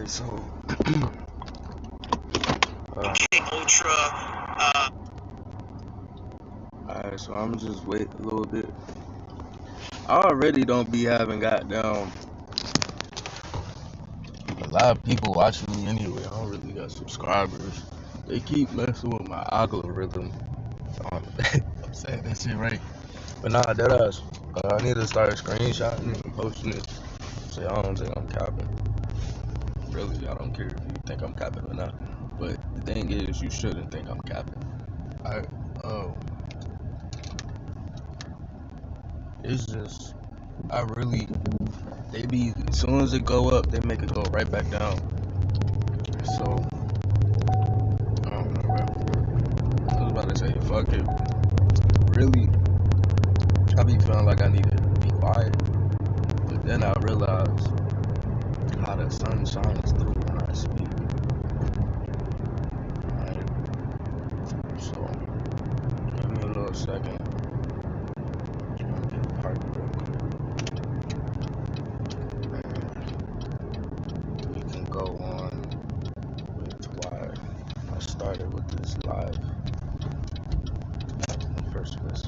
Alright, so Ultra. alright, so I'm just wait a little bit. I already don't be having goddamn a lot of people watching me anyway. I don't really got subscribers. They keep messing with my algorithm. I'm saying that shit right. But nah, deadass. I need to start screenshotting and posting it. So I don't think I'm capping. Really, I don't care if you think I'm capping or not. But the thing is, you shouldn't think I'm capping. It's just, they be, as soon as it go up, they make it go right back down. So, I don't know, bro. I was about to say, fuck it. Really, I be feeling like I need to be quiet. But then I realize how the sun shines through when I speak. Right? So, give me a little second. I'm trying to get parked real quick. And we can go on with why I started with this live in the first place.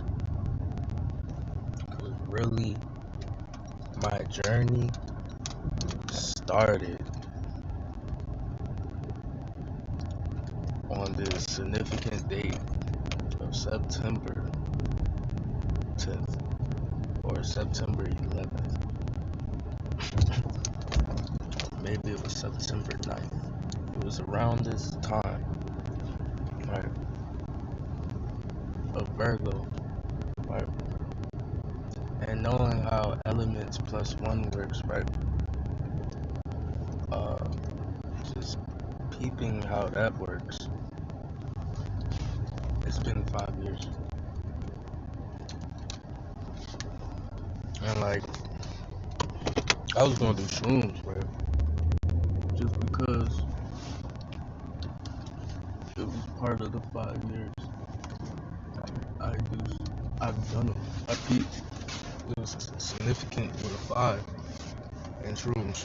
Because really, my journey started on this significant date of September 10th or September 11th. Maybe it was September 9th. It was around this time, right, of Virgo, right? And knowing how elements plus one works, right? Just peeping how that works. It's been 5 years. And like, I was gonna do shrooms, right? Just because it was part of the 5 years. I've done them. I peeped. It was significant with a 5 in shrooms.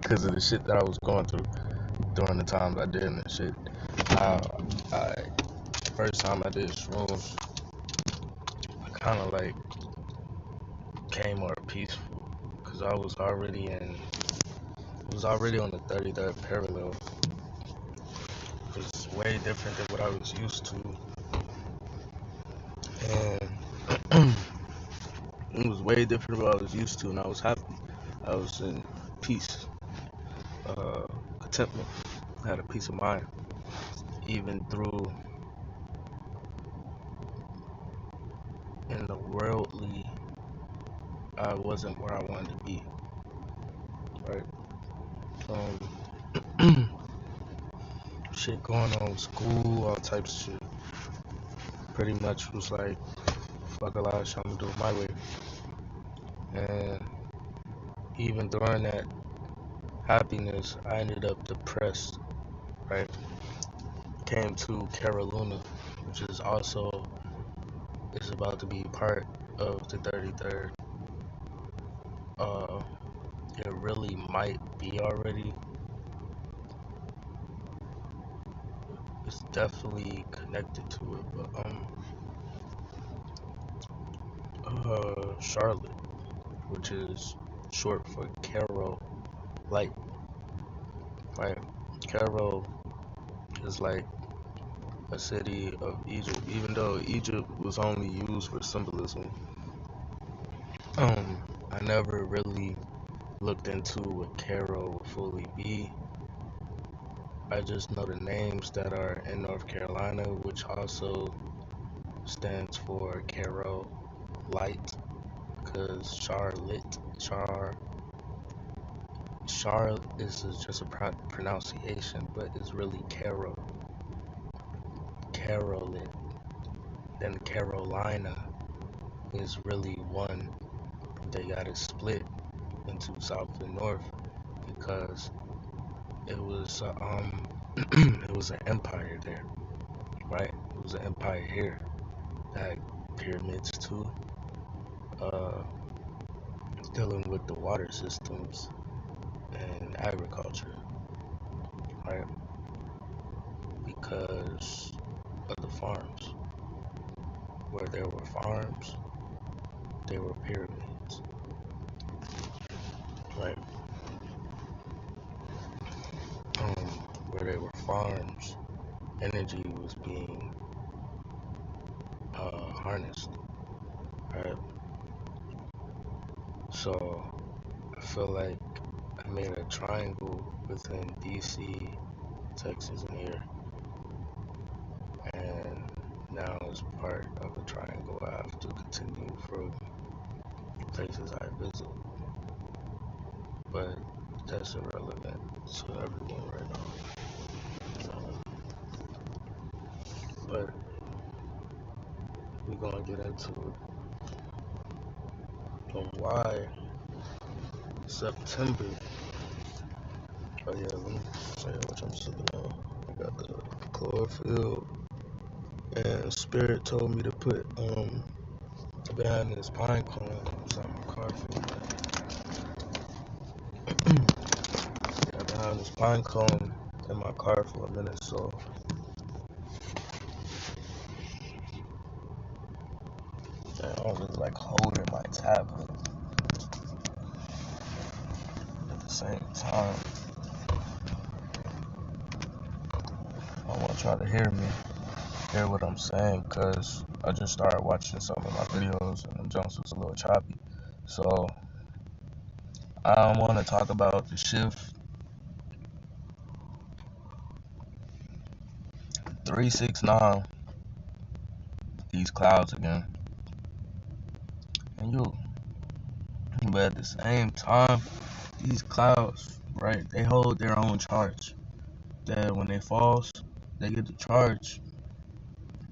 Because of the shit that I was going through during the times I did that shit. First time I did shrooms, I kind of like became more peaceful because I was already on the 33rd parallel. It was way different than what I was used to, and it was way different than what I was used to, and I was happy. I was in peace, contentment. I had a peace of mind, even through in the worldly. I wasn't where I wanted to be, right? Shit going on with school, all types of shit. Pretty much was like, fuck a lot of shit, I'm gonna do it my way. And even during that happiness, I ended up depressed, right? Came to Carolina, which is also about to be part of the 33rd. It really might be already. It's definitely connected to it, but Charlotte, which is short for Cairo Light, right? Cairo is like a city of Egypt, even though Egypt was only used for symbolism. I never really looked into what Cairo would fully be. I just know the names that are in North Carolina, which also stands for Cairo Light, because Char is just a pronunciation, but it's really Carolit. Then Carolina is really one. They got it split into South and North because it was it was an empire there, right? It was an empire here that had pyramids too, dealing with the water systems and agriculture, right? Because of the farms. Where there were farms, there were pyramids, right? Um, where there were farms, energy was being harnessed, right? So I feel like I made a triangle within DC, Texas, and here, and now as part of the triangle, I have to continue for places I visit, but that's irrelevant to everyone right now. But we're gonna get into it. Why September? Oh yeah, let me show you what I'm sipping on. I got the chlorophyll, and Spirit told me to put behind this pine cone inside my car for yeah, behind this pine cone in my car for a minute, so I was like holding my tablet at the same time. I want y'all to hear what I'm saying, because I just started watching some of my videos and them jumps was a little choppy. So I want to talk about the shift 369, these clouds again. But at the same time, these clouds, right, they hold their own charge. That when they falls, they get the charge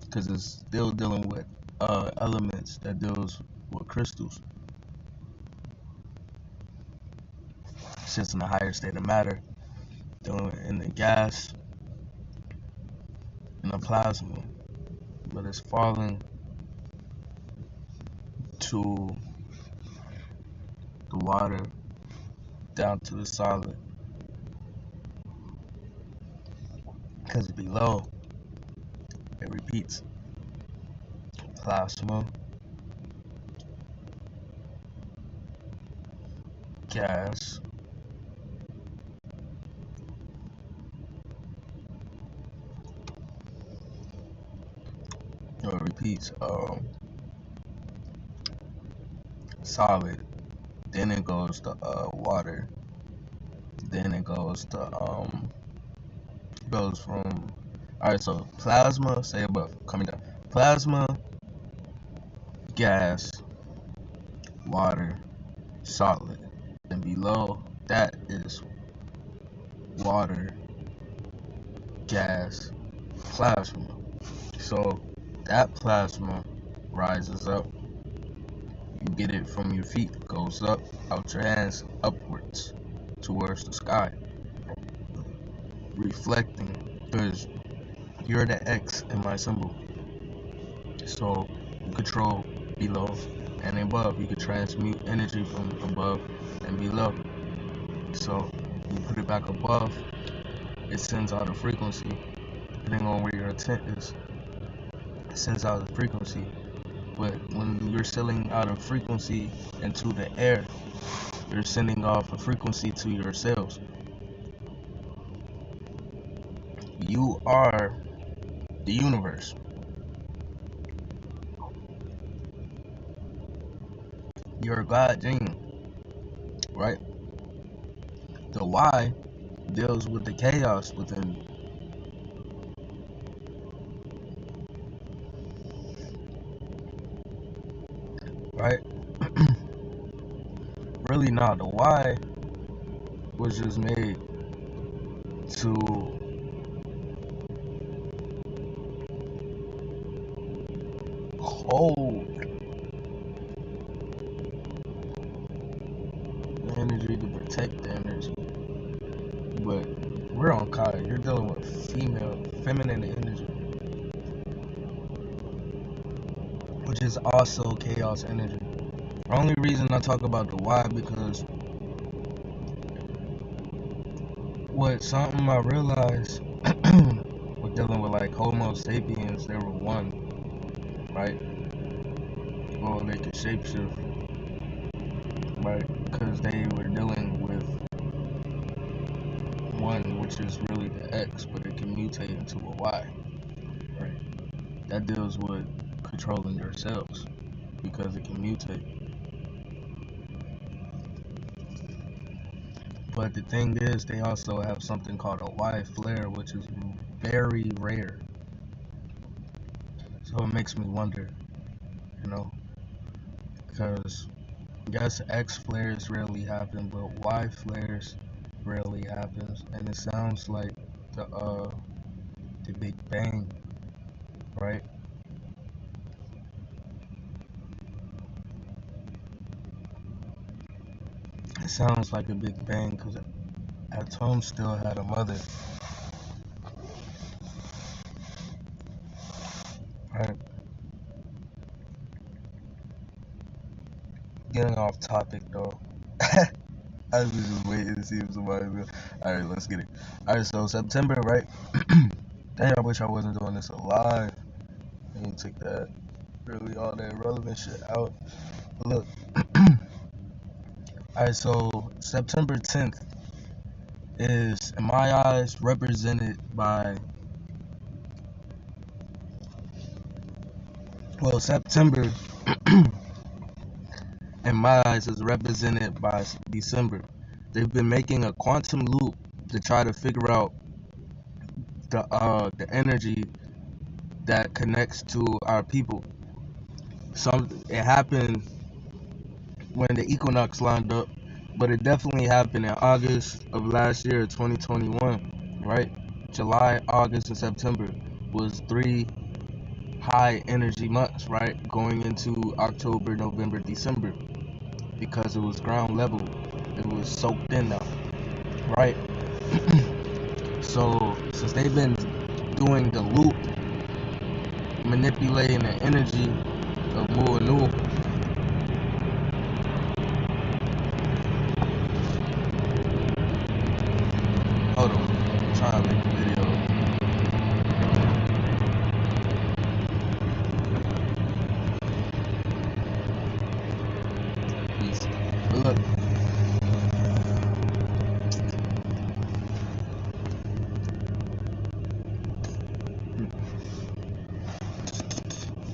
because it's still dealing with elements that deals with crystals. It's just in a higher state of matter, dealing in the gas and the plasma, but it's falling to the water, down to the solid, because below it repeats: plasma, gas, it repeats solid, then it goes to water, then it goes from, alright, so plasma, say above, coming down, plasma, gas, water, solid, and below that is water, gas, plasma. So that plasma rises up, you get it from your feet, goes up, out your hands, upwards, towards the sky, reflecting, because you're the X in my symbol. So you control below and above. You can transmute energy from above and below. So you put it back above, it sends out a frequency. Depending on where your intent is, it sends out a frequency. But when you're sending out a frequency into the air, you're sending off a frequency to your cells. You are the universe. You're a God gene, right? The Y deals with the chaos within you, right? Really not. The Y was just made to hold the energy, to protect the energy. But we're on Kai. You're dealing with feminine energy, which is also chaos energy. The only reason I talk about the Y because something I realized with dealing with like Homo sapiens, they were one, right? Well, they could shapeshift, right? Because they were dealing with one, which is really the X, but it can mutate into a Y, right? That deals with controlling your cells because it can mutate. But the thing is, they also have something called a Y flare, which is very rare. So it makes me wonder, you know, because yes, X flares rarely happen, but Y flares rarely happens, and it sounds like the Big Bang, right? It sounds like a Big Bang because atoms still had a mother, right? Getting off topic though. I was just waiting to see if somebody will. Alright, let's get it. Alright, so September, right? Dang, I wish I wasn't doing this live. I need to take that really all that relevant shit out. But look, alright, so September 10th is, in my eyes, represented by, well, September, in my eyes, is represented by December. They've been making a quantum loop to try to figure out the energy that connects to our people. It happened when the equinox lined up, but it definitely happened in August of last year, 2021, right? July, August, and September was three high energy months, right? Going into October, November, December, because it was ground level. It was soaked in now, right? So since they've been doing the loop, manipulating the energy of Muanu, hold on, I'm trying to make a video. Please. But look,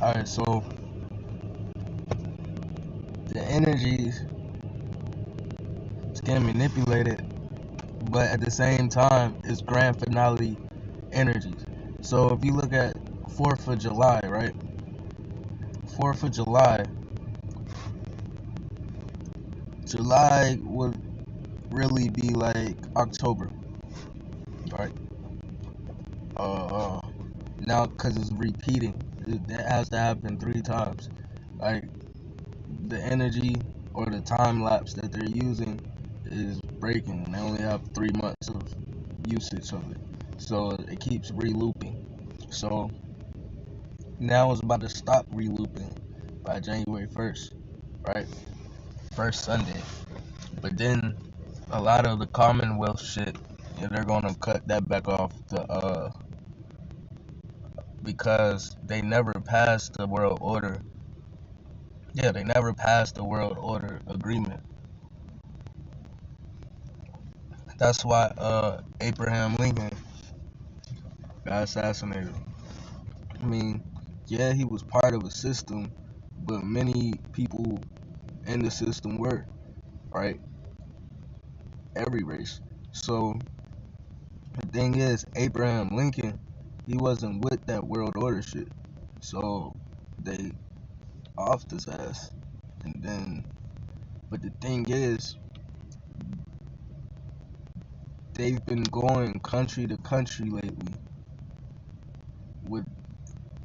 alright, so the energy is getting manipulated, but at the same time, it's grand finale energies. So if you look at 4th of July, right? 4th of July would really be like October, right? Uh, Now because it's repeating, it has to happen 3 times. Like the energy or the time lapse that they're using is breaking. They only have 3 months of usage of it, so it keeps re-looping. So now it's about to stop re-looping by January 1st, right? First Sunday. But then a lot of the Commonwealth shit, yeah, they're gonna cut that back off because they never passed the world order. Yeah, they never passed the world order agreement. That's why Abraham Lincoln got assassinated. I mean, yeah, he was part of a system, but many people in the system were, right? Every race. So the thing is, Abraham Lincoln, he wasn't with that world order shit. So they offed his ass. And then, but the thing is, they've been going country to country lately with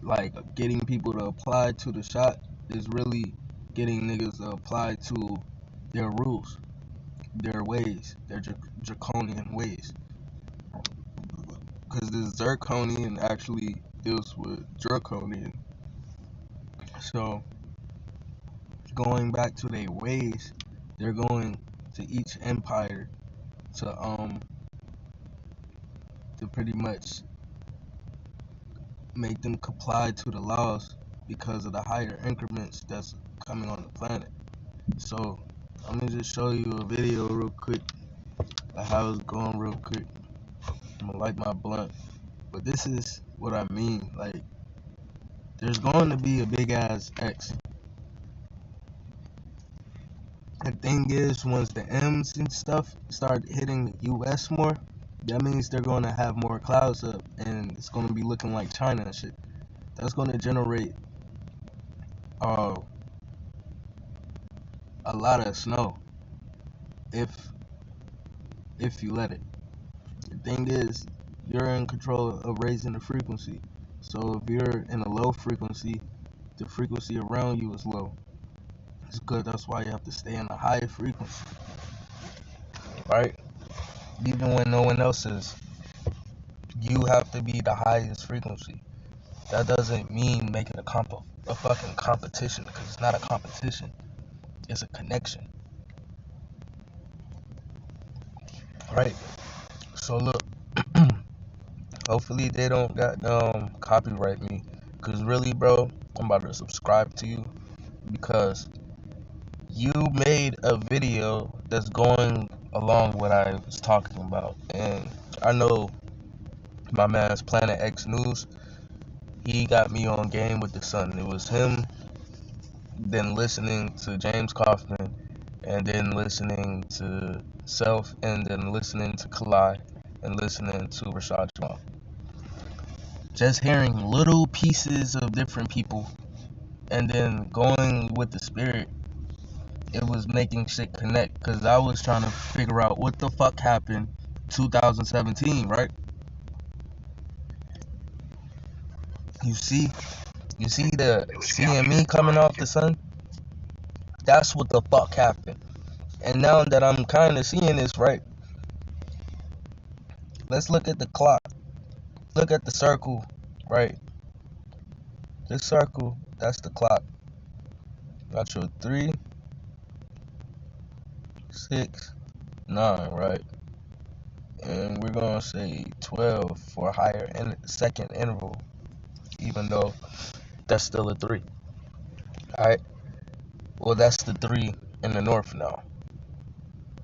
like getting people to apply to the shot is really getting niggas to apply to their rules, their ways, their draconian ways. Because this zirconian actually deals with draconian. So going back to their ways, they're going to each empire to to pretty much make them comply to the laws because of the higher increments that's coming on the planet. So I'm gonna just show you a video real quick of how it's going real quick. I'm gonna light my blunt. But this is what I mean. Like, there's going to be a big ass X. The thing is, once the M's and stuff start hitting the US more, that means they're going to have more clouds up and it's going to be looking like China and shit. That's going to generate uh, a lot of snow if you let it. The thing is, you're in control of raising the frequency. So if you're in a low frequency, the frequency around you is low. It's good. That's why you have to stay in a high frequency, right? Even when no one else is, you have to be the highest frequency. That doesn't mean make it a fucking competition, because it's not a competition. It's a connection, right? So look, hopefully they don't got copyright me, cause really, bro, I'm about to subscribe to you because you made a video that's going along what I was talking about, and I know my man's Planet X News. He got me on Game with the Sun. It was him, then listening to James Kaufman, and then listening to Self, and then listening to Kalai, and listening to Rashad Jamal. Just hearing little pieces of different people, and then going with the spirit, it was making shit connect, because I was trying to figure out what the fuck happened 2017, right? You see the CME coming off the sun? That's what the fuck happened. And now that I'm kind of seeing this, right, let's look at the clock. Look at the circle, right? This circle, that's the clock. Got your 3, 6, 9, right? And we're gonna say 12 for a higher second interval, even though that's still a 3. Alright? Well, that's the 3 in the north now.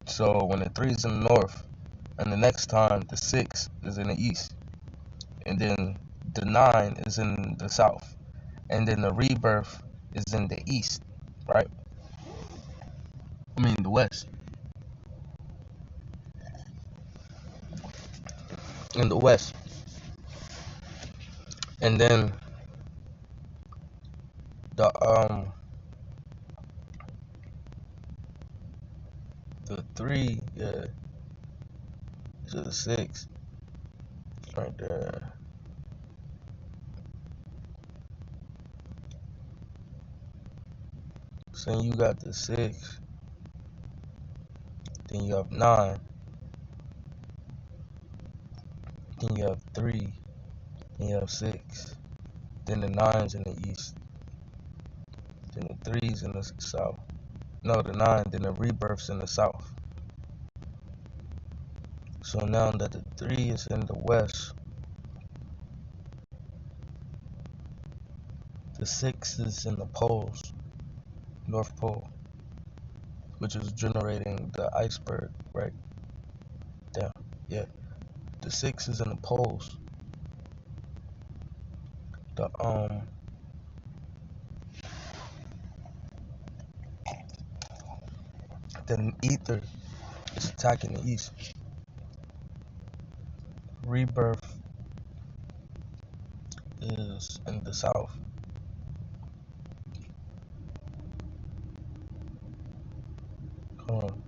So when the 3 is in the north, and the next time the 6 is in the east, and then the 9 is in the south, and then the rebirth is in the east, right? I mean the west. In the west. And then the 3, yeah, to the 6 right there. So you got the 6, then you have 9, then you have 3, then you have 6, then the 9's in the east, then the 3's in the south. No, the 9, then the rebirth's in the south. So now that the 3 is in the west, the 6 is in the poles, North Pole, which is generating the iceberg, right? Down, yeah. The 6 is in the poles. The ether is attacking the east. Rebirth is in the south. Hold on.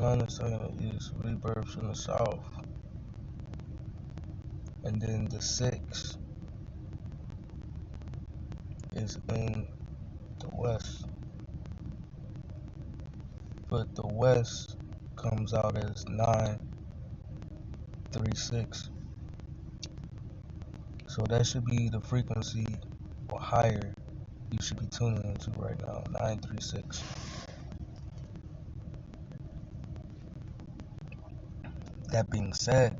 Line is in the east. Rebirth's in the south. And then the 6 is in the west. But the west comes out as 936. So that should be the frequency or higher you should be tuning into right now, 936. That being said,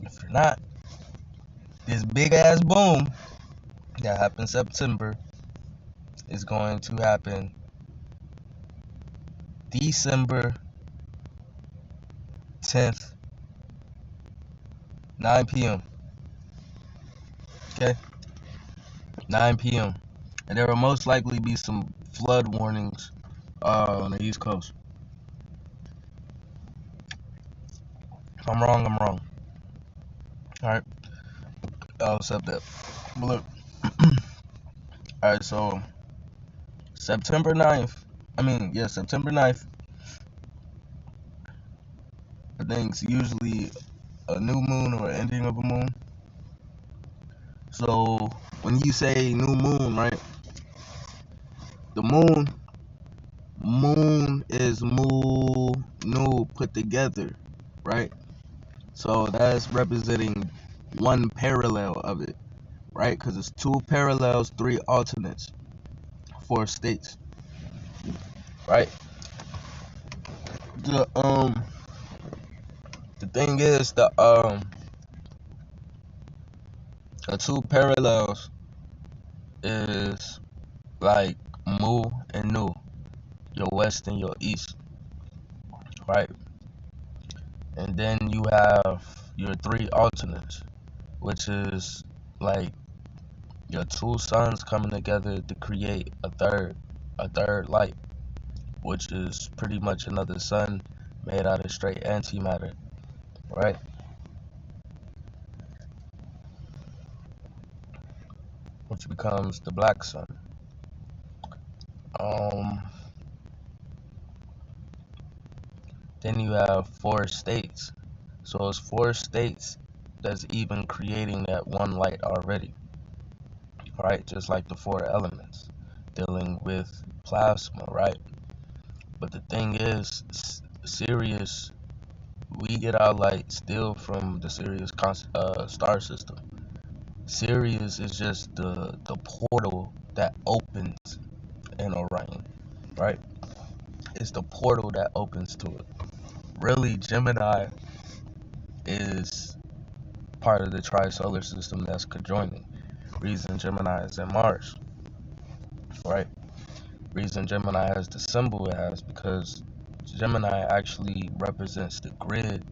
If you're not, this big ass boom that happened September is going to happen December 10th, 9 p.m. Okay? 9 p.m. And there will most likely be some flood warnings on the East Coast. If I'm wrong, I'm wrong. Alright? I'll accept that. But look. Alright, so September 9th. September 9th. I think it's usually a new moon or ending of a moon. So when you say new moon, right? The moon is new put together, right? So that's representing one parallel of it, right? Because it's 2 parallels, 3 alternates, 4 states, right? The thing is the 2 parallels is like mu and nu, your west and your east, right? And then you have your 3 alternates, which is like your 2 suns coming together to create a third light, which is pretty much another sun made out of straight antimatter, right? Which becomes the black sun. Then you have 4 states. So it's 4 states that's even creating that one light already, right? Just like the 4 elements dealing with plasma, right? But the thing is, Sirius, we get our light still from the Sirius star system. Sirius is just the portal that opens in Orion, right? It's the portal that opens to it. Really, Gemini is part of the tri-solar system that's conjoining. Reason Gemini is in Mars, right? Reason Gemini has the symbol it has because Gemini actually represents the grid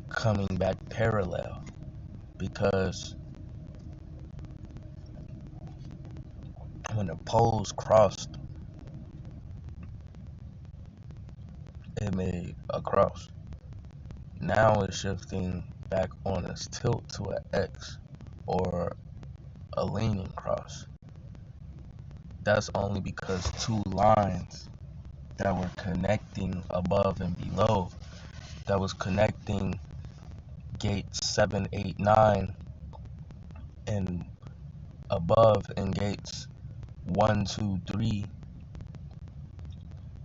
coming back parallel, because when the poles crossed, it made a cross. Now it's shifting back on its tilt to an X or a leaning cross. That's only because 2 lines that were connecting above and below, that was connecting gates 7, 8, 9 and above, and gates 1, 2, 3,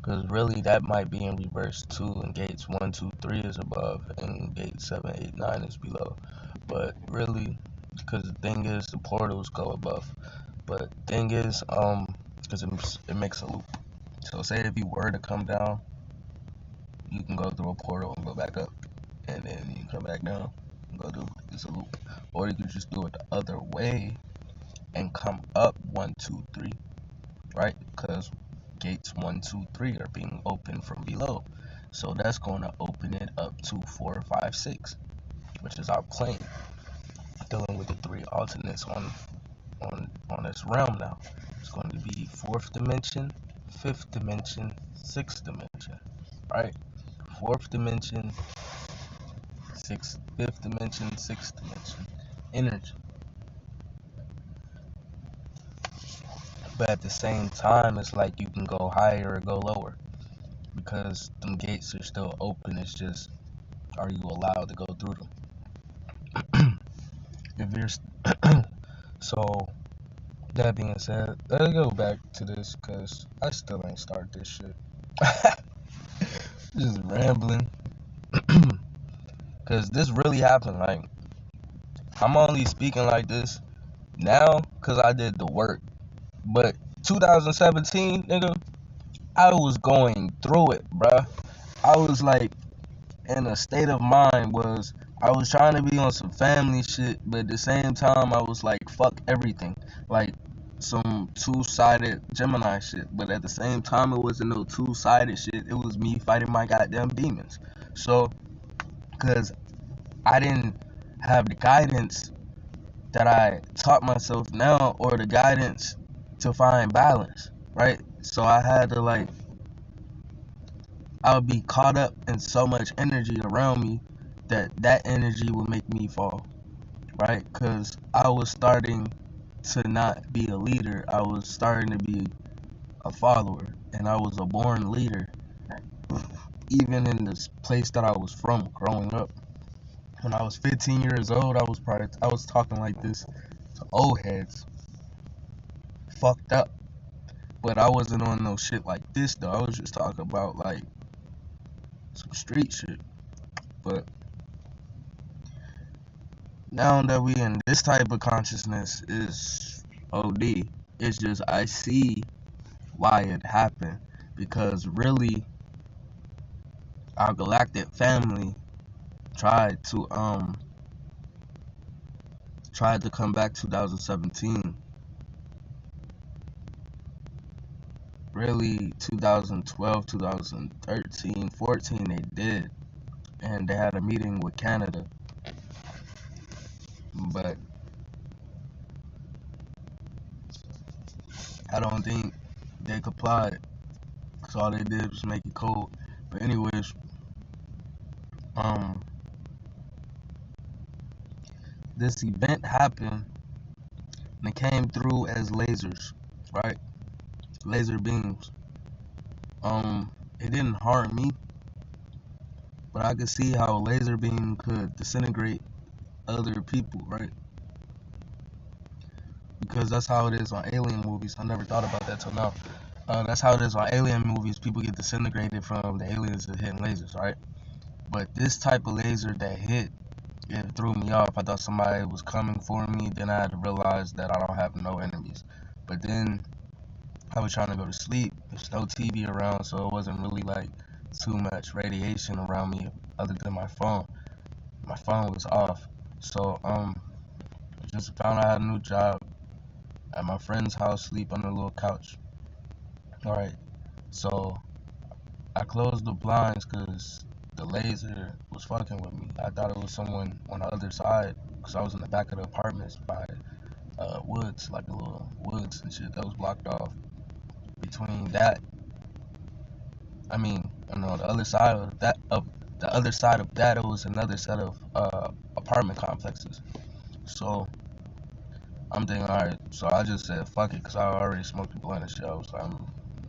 because really that might be in reverse too, and gates 1, 2, 3 is above and gates 7, 8, 9 is below. But really, because the thing is the portals go above, but thing is because it makes a loop. So say if you were to come down, you can go through a portal and go back up, and then you come back down and go through, it's a loop. Or you could just do it the other way and come up 1, 2, 3, right? Because gates 1, 2, 3 are being opened from below, so that's going to open it up to 4, 5, 6, which is our plane, dealing with the 3 alternates on this realm. Now it's going to be 4th dimension, 5th dimension, 6th dimension, right? 4th dimension, 5th dimension, 6th dimension energy. But at the same time, it's like you can go higher or go lower, because them gates are still open. It's just, are you allowed to go through them? If you're so that being said, let's go back to this, because I still ain't start this shit. Just rambling. Because this really happened. Like, I'm only speaking like this now because I did the work. But 2017, nigga, I was going through it, bruh. I was like, in a state of mind was, I was trying to be on some family shit, but at the same time, I was like, fuck everything. Like, some two-sided Gemini shit. But at the same time, it wasn't no two-sided shit. It was me fighting my goddamn demons. So, because I didn't have the guidance that I taught myself now, or the guidance to find balance, right? So I had to, like, I would be caught up in so much energy around me that energy would make me fall, right? Because I was starting to not be a leader. I was starting to be a follower, and I was a born leader. Even in this place that I was from growing up, when I was 15 years old, I was talking like this to old heads, fucked up. But I wasn't on no shit like this though. I was just talking about like some street shit. But now that we in this type of consciousness is OD. It's just I see why it happened, because really our galactic family tried to come back 2017. Really 2012, 2013, 14 they did, and they had a meeting with Canada, but I don't think they complied, because all they did was make it cold. But anyways, um this event happened, and it came through as lasers, right? Laser beams. It didn't harm me, but I could see how a laser beam could disintegrate other people, right? Because that's how it is on alien movies. I never thought about that till now. That's how it is on alien movies. People get disintegrated from the aliens that hitting lasers, right? But this type of laser that hit, it threw me off. I thought somebody was coming for me. Then I had to realize that I don't have no enemies. But then I was trying to go to sleep. There's no TV around, so it wasn't really like too much radiation around me other than my phone. My phone was off. So just found out I had a new job at my friend's house, sleep on a little couch. Alright, so I closed the blinds because the laser was fucking with me. I thought it was someone on the other side, because I was in the back of the apartments by woods, like a little woods and shit that was blocked off. Between that, I mean, you know, the other side of that, it was another set of apartment complexes. So I'm thinking, alright, so I just said fuck it, because I already smoked a blunt and shit. I was like,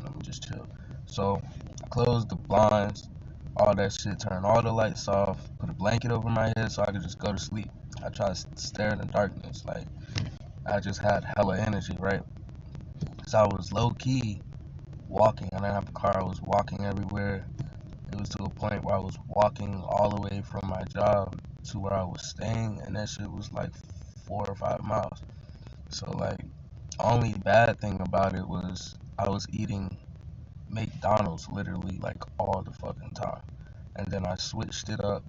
let me just chill. So I closed the blinds, all that shit, turned all the lights off, put a blanket over my head so I could just go to sleep. I tried to stare in the darkness, like I just had hella energy, right? Because I was low key walking. I didn't have a car, I was walking everywhere. It was to a point where I was walking all the way from my job to where I was staying, and that shit was like 4 or 5 miles. So like, only bad thing about it was I was eating McDonald's literally like all the fucking time. And then I switched it up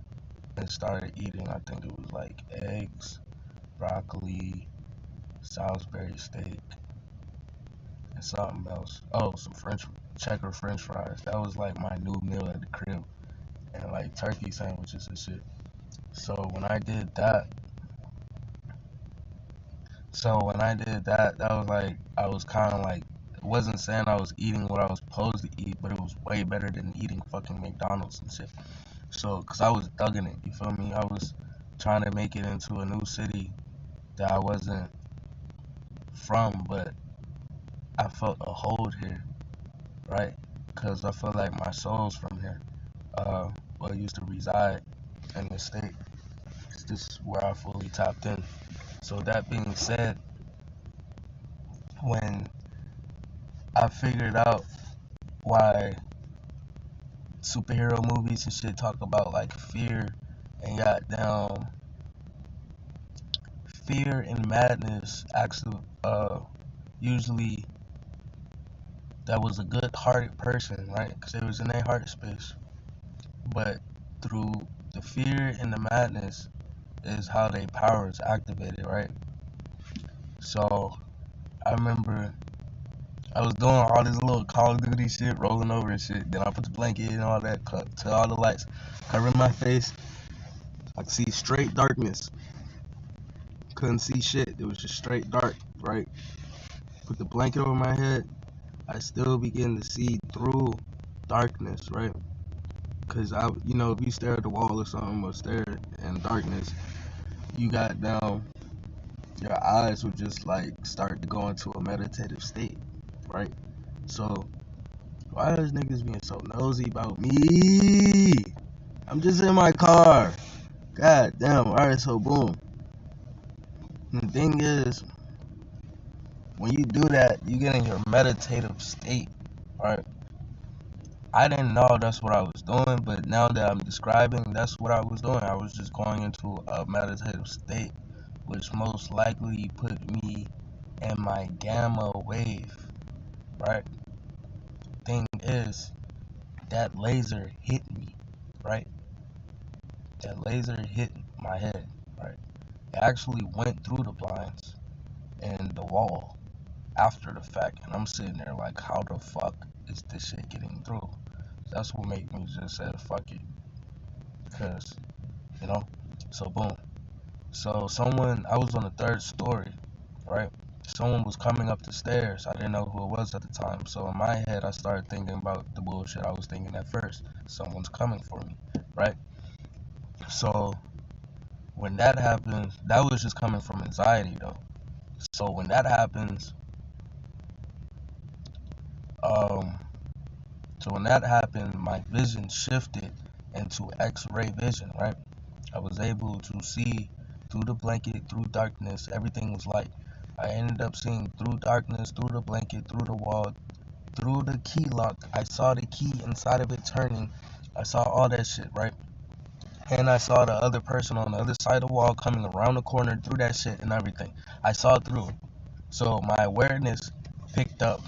and started eating, I think it was like eggs, broccoli, Salisbury steak, and something else. Oh, some checker French fries. That was like my new meal at the crib. And like turkey sandwiches and shit. So when I did that, that was like, I was kind of like, it wasn't saying I was eating what I was supposed to eat, but it was way better than eating fucking McDonald's and shit. So, cause I was thugging it, you feel me? I was trying to make it into a new city that I wasn't from, but I felt a hold here, right? Cause I feel like my soul's from here. Well, I used to reside in the state. This is where I fully tapped in. So that being said, when I figured out why superhero movies and shit talk about like fear and goddamn fear and madness, actually, usually that was a good-hearted person, right? Because they was in their heart space. But through the fear and the madness, is how their power is activated, right? So I remember I was doing all this little Call of Duty shit, rolling over and shit. Then I put the blanket and all that, cut to all the lights, covering my face. I could see straight darkness. Couldn't see shit. It was just straight dark, right? Put the blanket over my head. I still begin to see through darkness, right? Cause if you stare at the wall or something, or stare in darkness, you got down. Your eyes would just like start to go into a meditative state, right? So why is niggas being so nosy about me? I'm just in my car. God damn. Alright, so boom. And the thing is, when you do that, you get in your meditative state, right? I didn't know that's what I was doing, but now that I'm describing, that's what I was doing. I was just going into a meditative state, which most likely put me in my gamma wave, right? Thing is, that laser hit me, right? That laser hit my head, right? It actually went through the blinds and the wall after the fact, and I'm sitting there like, how the fuck is this shit getting through? That's what made me just say, fuck it, because, you know, so boom. So I was on the third story, right? Someone was coming up the stairs. I didn't know who it was at the time. So in my head, I started thinking about the bullshit I was thinking at first. Someone's coming for me, right? So when that happens, that was just coming from anxiety though. So when that happens, um, my vision shifted into X-ray vision, right? I was able to see through the blanket, through darkness. Everything was light. I ended up seeing through darkness, through the blanket, through the wall, through the key lock. I saw the key inside of it turning. I saw all that shit, right? And I saw the other person on the other side of the wall coming around the corner through that shit and everything. I saw through. So my awareness picked up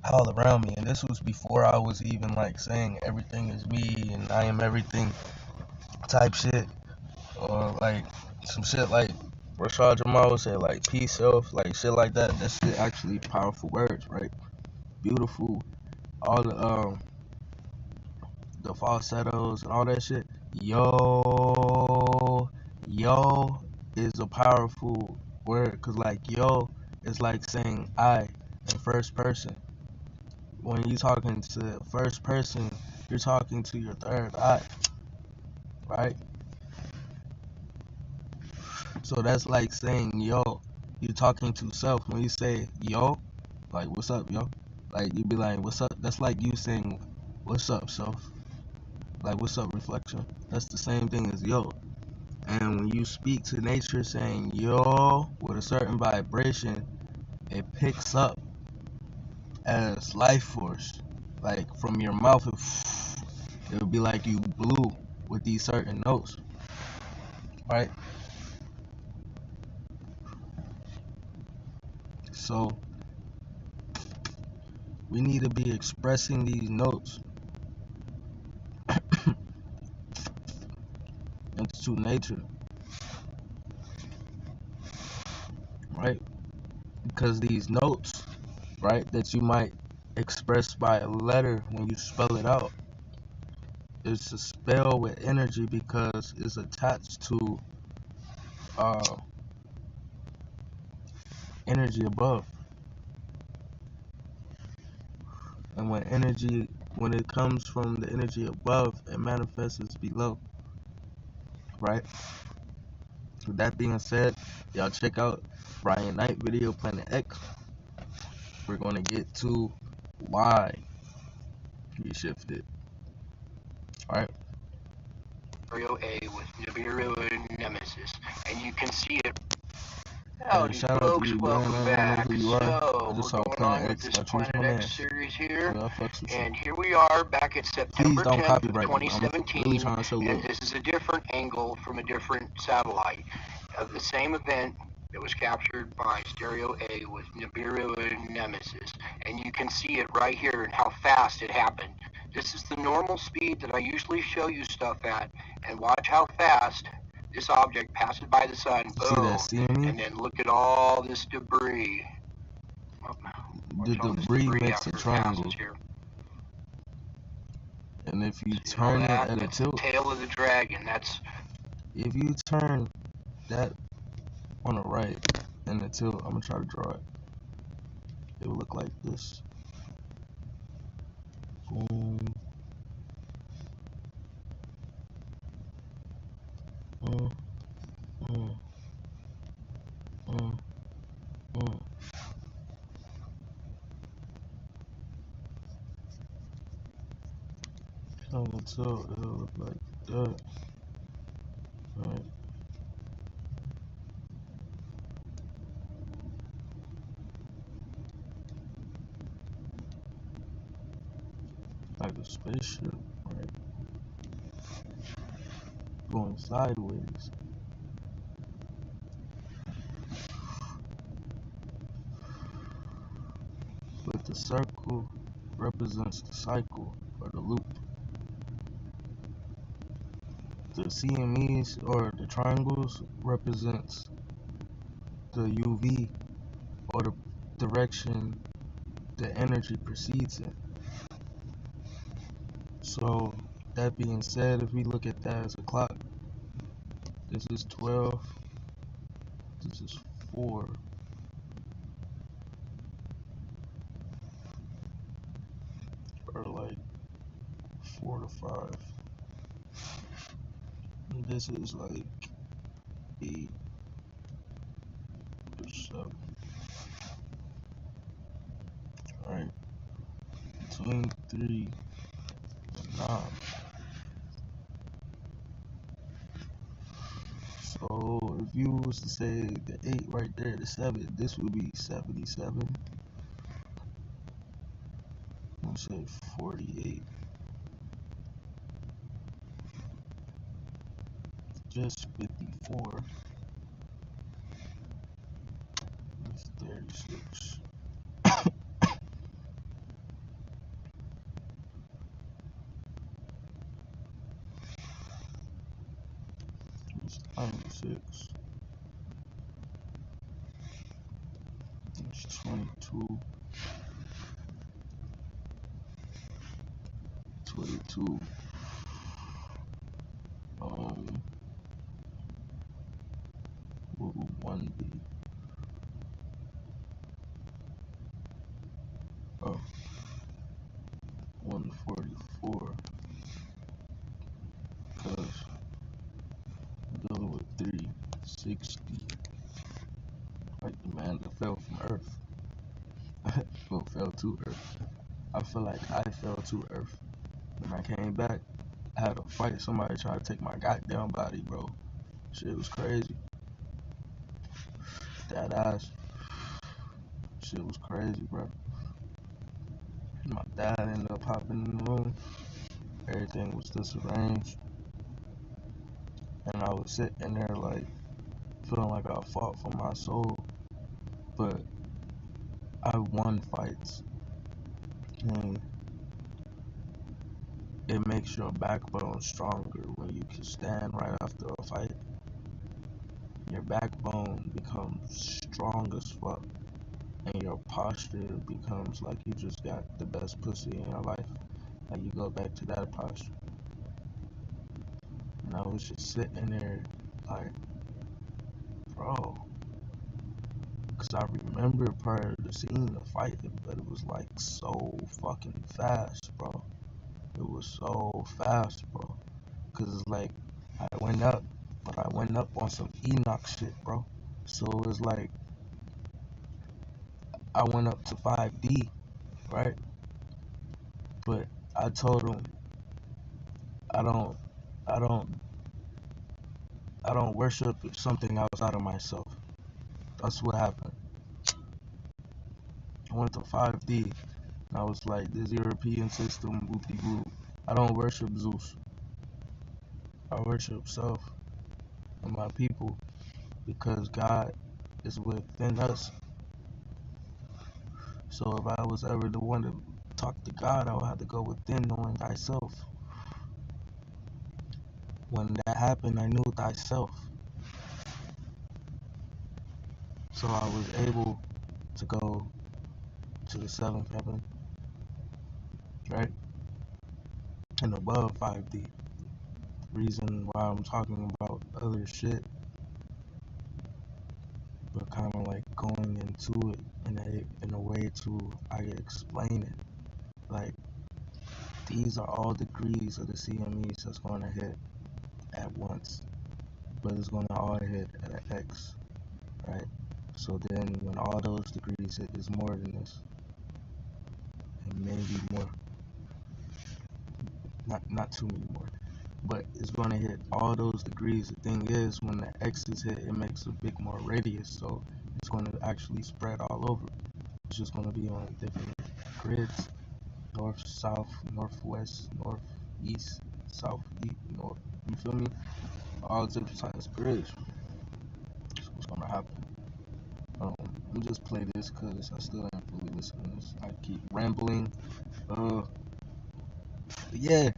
all around me. And this was before I was even like saying everything is me and I am everything type shit. Or like some shit like Rashad Jamal would say, like peace self, like shit like that. That shit actually powerful words, right? Beautiful. All the falsettos and all that shit. Yo is a powerful word, cause like yo is like saying I in first person. When you talking to first person, you're talking to your third eye, right? So that's like saying yo. You're talking to self. When you say yo, like what's up, yo? Like you be like, what's up? That's like you saying, what's up, self? Like what's up, reflection? That's the same thing as yo. And when you speak to nature saying yo with a certain vibration, it picks up as life force. Like from your mouth, it would be like you blew with these certain notes, right? So we need to be expressing these notes into nature, right? Because these notes, right, that you might express by a letter when you spell it out, it's a spell with energy because it's attached to uh, energy above. And when it comes from the energy above, it manifests as below, right? With that being said, y'all check out Brian Knight video Planet X. We're gonna get to why we shifted. Alright. Stereo A with Nibiru and Nemesis, and you can see it. Hey, Howdy, shout out to folks. you, Welcome man. I don't know back. who you are. I So, just we're saw going on Planet with X. this Thought you was Planet my X man. series here. So I fucks with you. And here we are back in Please September don't 10th of copyright me. I'm really 2017. trying to show And love. this is a different angle from a different satellite of the same event that was captured by Stereo A with Nibiru and Nemesis. And you can see it right here and how fast it happened. This is the normal speed that I usually show you stuff at, and watch how fast this object passes by the sun. See that Boom. CME? And then look at all this debris. The Watch all this debris debris makes a after it triangle. passes here. And if you See all turn it that? at a That's the tilt, tail of the dragon. if you turn that on the right and the tilt, I'm gonna try to draw it. It will look like this. Boom. Mm, mm, mm, mm. On the tilt, it'll look like that. Right. Like a spaceship, right? Going sideways. But the circle represents the cycle or the loop. The CMEs or the triangles represents the UV or the direction the energy proceeds in. So that being said, if we look at that as a clock, this is 12, this is 4, or like 4 to 5. And this is like 8 or 7. Right? Between 3 and 9. So if you was to say the 8 right there, the 7, this would be 77. I'm gonna say 48. Just 54. That's 36. It's 96. It's 22. 22. What would 1 be? Oh, 144. Because dealing with 360. Like the man that fell from Earth. Well, fell to Earth. I feel like I fell to Earth. When I came back, I had to fight somebody trying to take my goddamn body, bro. Shit was crazy. That ass. Shit was crazy, bro. My dad ended up hopping in the room. Everything was disarranged. And I was sitting there like feeling like I fought for my soul. But I won fights. And it makes your backbone stronger when you can stand right after a fight. Your backbone becomes strong as fuck. And your posture becomes like you just got the best pussy in your life. Like you go back to that posture. And I was just sitting there like, bro. Because I remember prior to seeing the fight, but it was like so fucking fast, bro. It was so fast, bro. Because it's like, I went up, but I went up on some Enoch shit, bro. So it was like, I went up to 5D, right? But I told him, I don't, I don't, I don't worship something outside of myself. That's what happened. I went to 5D, and I was like, this European system, whoopie-whoop. I don't worship Zeus. I worship self and my people because God is within us. So if I was ever to want to talk to God, I would have to go within, knowing thyself. When that happened, I knew thyself. So I was able to go to the seventh heaven, right? And above 5D. Reason why I'm talking about other shit, but kind of like going into it in a way to I can explain it. Like, these are all degrees of the CMEs that's going to hit at once, but it's going to all hit at an X, right? So then when all those degrees hit, is more than this, and maybe more, not too many more, but it's going to hit all those degrees. The thing is, when the X's hit, it makes a big more radius, so it's going to actually spread all over. It's just going to be on different grids: north, south, northwest, northeast, southeast, north. You feel me? All different types of grids. That's what's going to happen. Let me just play this because I still ain't fully listening. I keep rambling. Yeah,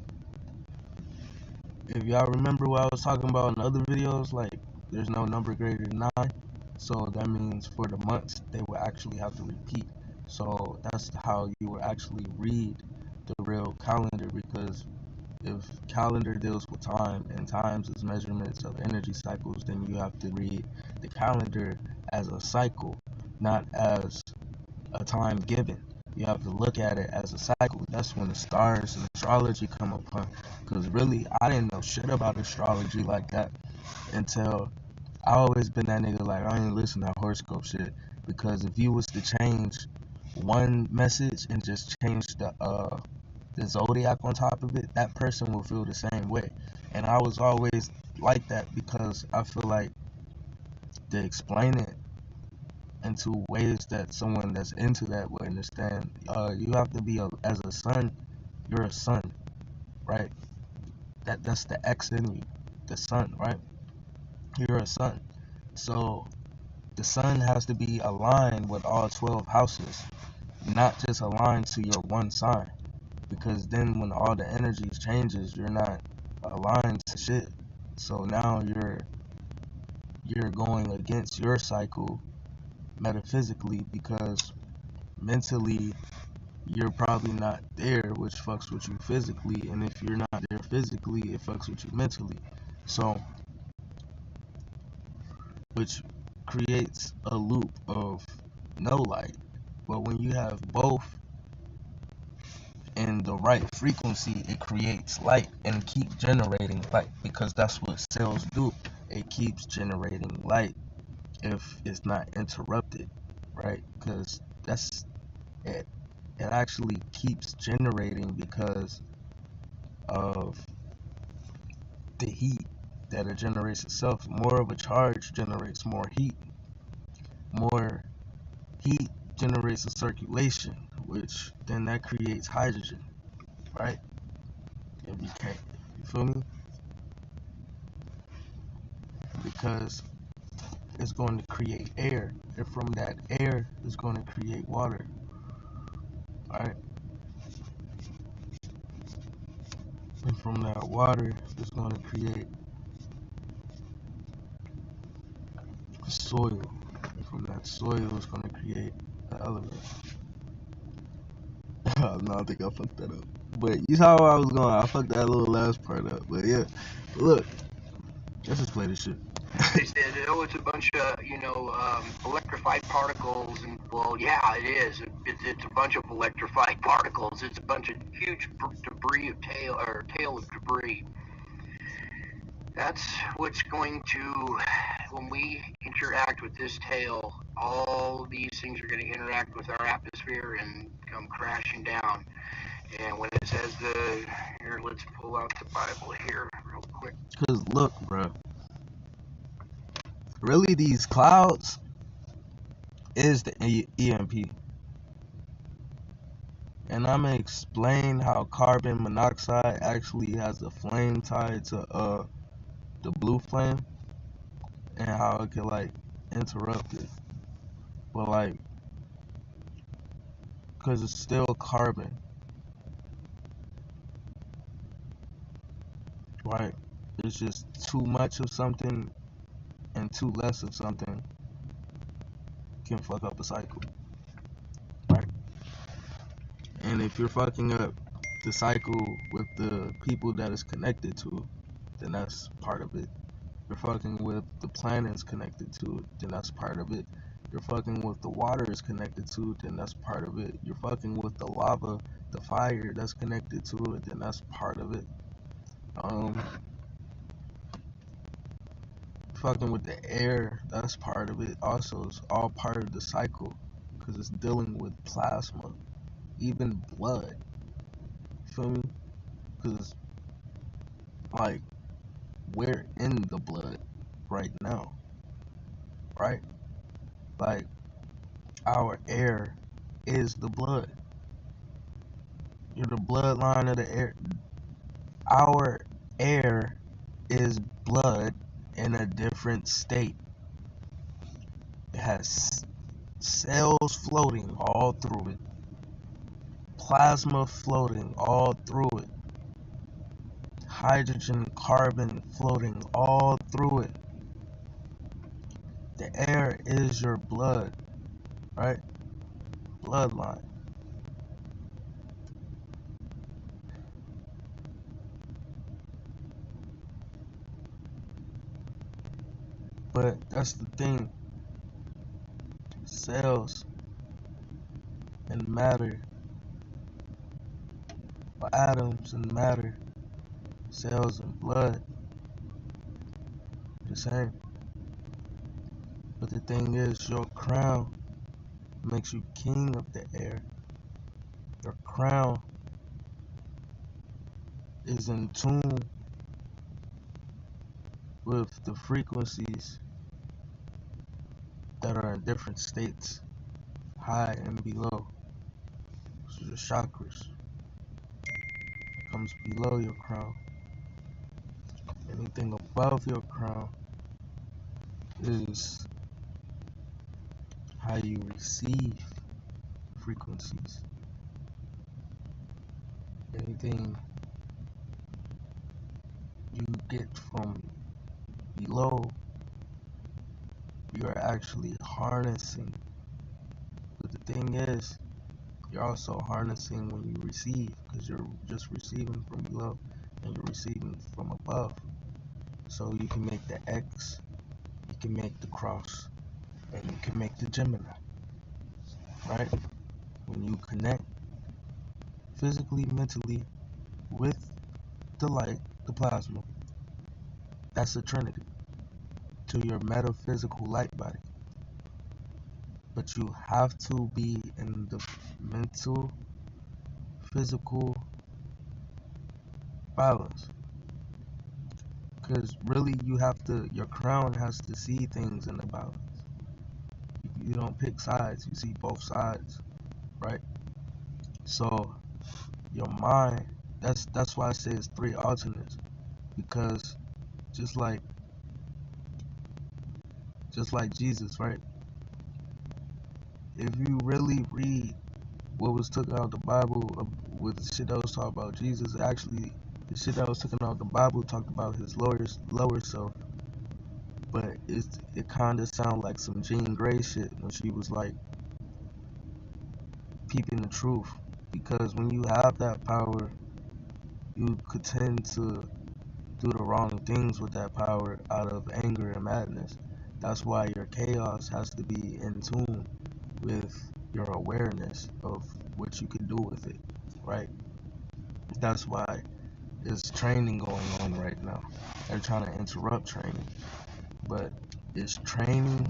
if y'all remember what I was talking about in other videos, like there's no number greater than 9, so that means for the months they will actually have to repeat. So that's how you will actually read the real calendar, because if calendar deals with time and times is measurements of energy cycles, then you have to read the calendar as a cycle, not as a time given. You have to look at it as a cycle. That's when the stars and astrology come upon. Because really, I didn't know shit about astrology like that until I always been that nigga like I ain't listen to horoscope shit. Because if you was to change one message and just change the zodiac on top of it, that person will feel the same way. And I was always like that because I feel like to explain it into ways that someone that's into that would understand. You have to be as a son, you're a son, right? That's the X in you, the sun, right? You're a son. So the sun has to be aligned with all 12 houses, not just aligned to your one sign. Because then when all the energies changes, you're not aligned to shit. So now you're going against your cycle metaphysically, because mentally you're probably not there, which fucks with you physically, and if you're not there physically, it fucks with you mentally. So, which creates a loop of no light. But when you have both in the right frequency, it creates light and keep generating light, because that's what cells do. It keeps generating light if it's not interrupted, right? Because that's it. It actually keeps generating because of the heat that it generates itself. More of a charge generates more heat. More heat generates a circulation, which then that creates hydrogen, right? If you can't, you feel me? Because it's going to create air, and from that air is going to create water, right? And from that water is going to create soil, and from that soil is going to create an element. No, I think I fucked that up. But you saw where I was going. I fucked that little last part up. But yeah, look, let's just play this shit. They said, oh, it's a bunch of, electrified particles. And, well, yeah, it is. It's a bunch of electrified particles. It's a bunch of huge debris of tail of debris. That's what's going to, when we interact with this tail, all these things are going to interact with our atmosphere and come crashing down. And when it says here, let's pull out the Bible here real quick. Because look, bro, really these clouds is the EMP. And I'm going to explain how carbon monoxide actually has a flame tied to the blue flame, and how it can like interrupt it. But like, because it's still carbon. right? It's just too much of something and too less of something can fuck up a cycle, right? And if you're fucking up the cycle with the people that is connected to, then that's part of it. You're fucking with the planets connected to it, then that's part of it. You're fucking with the water is connected to it, then that's part of it. You're fucking with the lava, the fire that's connected to it, then that's part of it. Fucking with the air, that's part of it. Also, it's all part of the cycle because it's dealing with plasma, even blood. You feel me? Because like we're in the blood right now, right? Like our air is the blood. You're the bloodline of the air. Our air is blood in a different state. It has cells floating all through it, plasma floating all through it, hydrogen, carbon floating all through it. The air is your blood, right? Bloodline. But that's the thing. Cells and matter, or atoms and matter, cells and blood, the same. But the thing is, your crown makes you king of the air. Your crown is in tune with the frequencies that are in different states, high and below. So your chakras comes below your crown. Anything above your crown is how you receive frequencies. Anything you get from below, you are actually harnessing. But the thing is, you're also harnessing when you receive, because you're just receiving from below and you're receiving from above. So you can make the X, you can make the cross, and you can make the Gemini, right? When you connect physically, mentally with the light, the plasma, that's a trinity to your metaphysical light body. But you have to be in the mental, physical balance. Because really, your crown has to see things in the balance. You don't pick sides, you see both sides, right? So your mind, that's why I say it's three alternates. Because just like Jesus, right? If you really read what was taken out of the Bible with the shit that was talking about Jesus, actually the shit that was taken out of the Bible talked about his lower self. But it kinda sounded like some Jean Grey shit when she was like peeping the truth. Because when you have that power, you could tend to do the wrong things with that power out of anger and madness. That's why your chaos has to be in tune with your awareness of what you can do with it, right? That's why there's training going on right now. They're trying to interrupt training, but it's training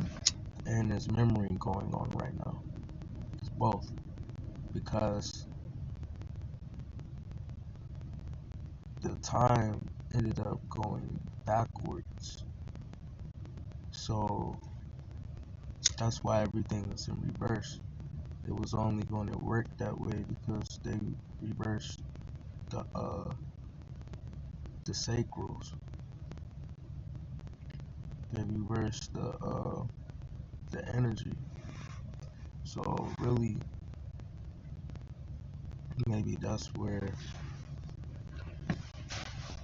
and there's memory going on right now. It's both, because the time ended up going backwards. So that's why everything is in reverse. It was only going to work that way because they reversed the sacrals. They reversed the energy. So really, maybe that's where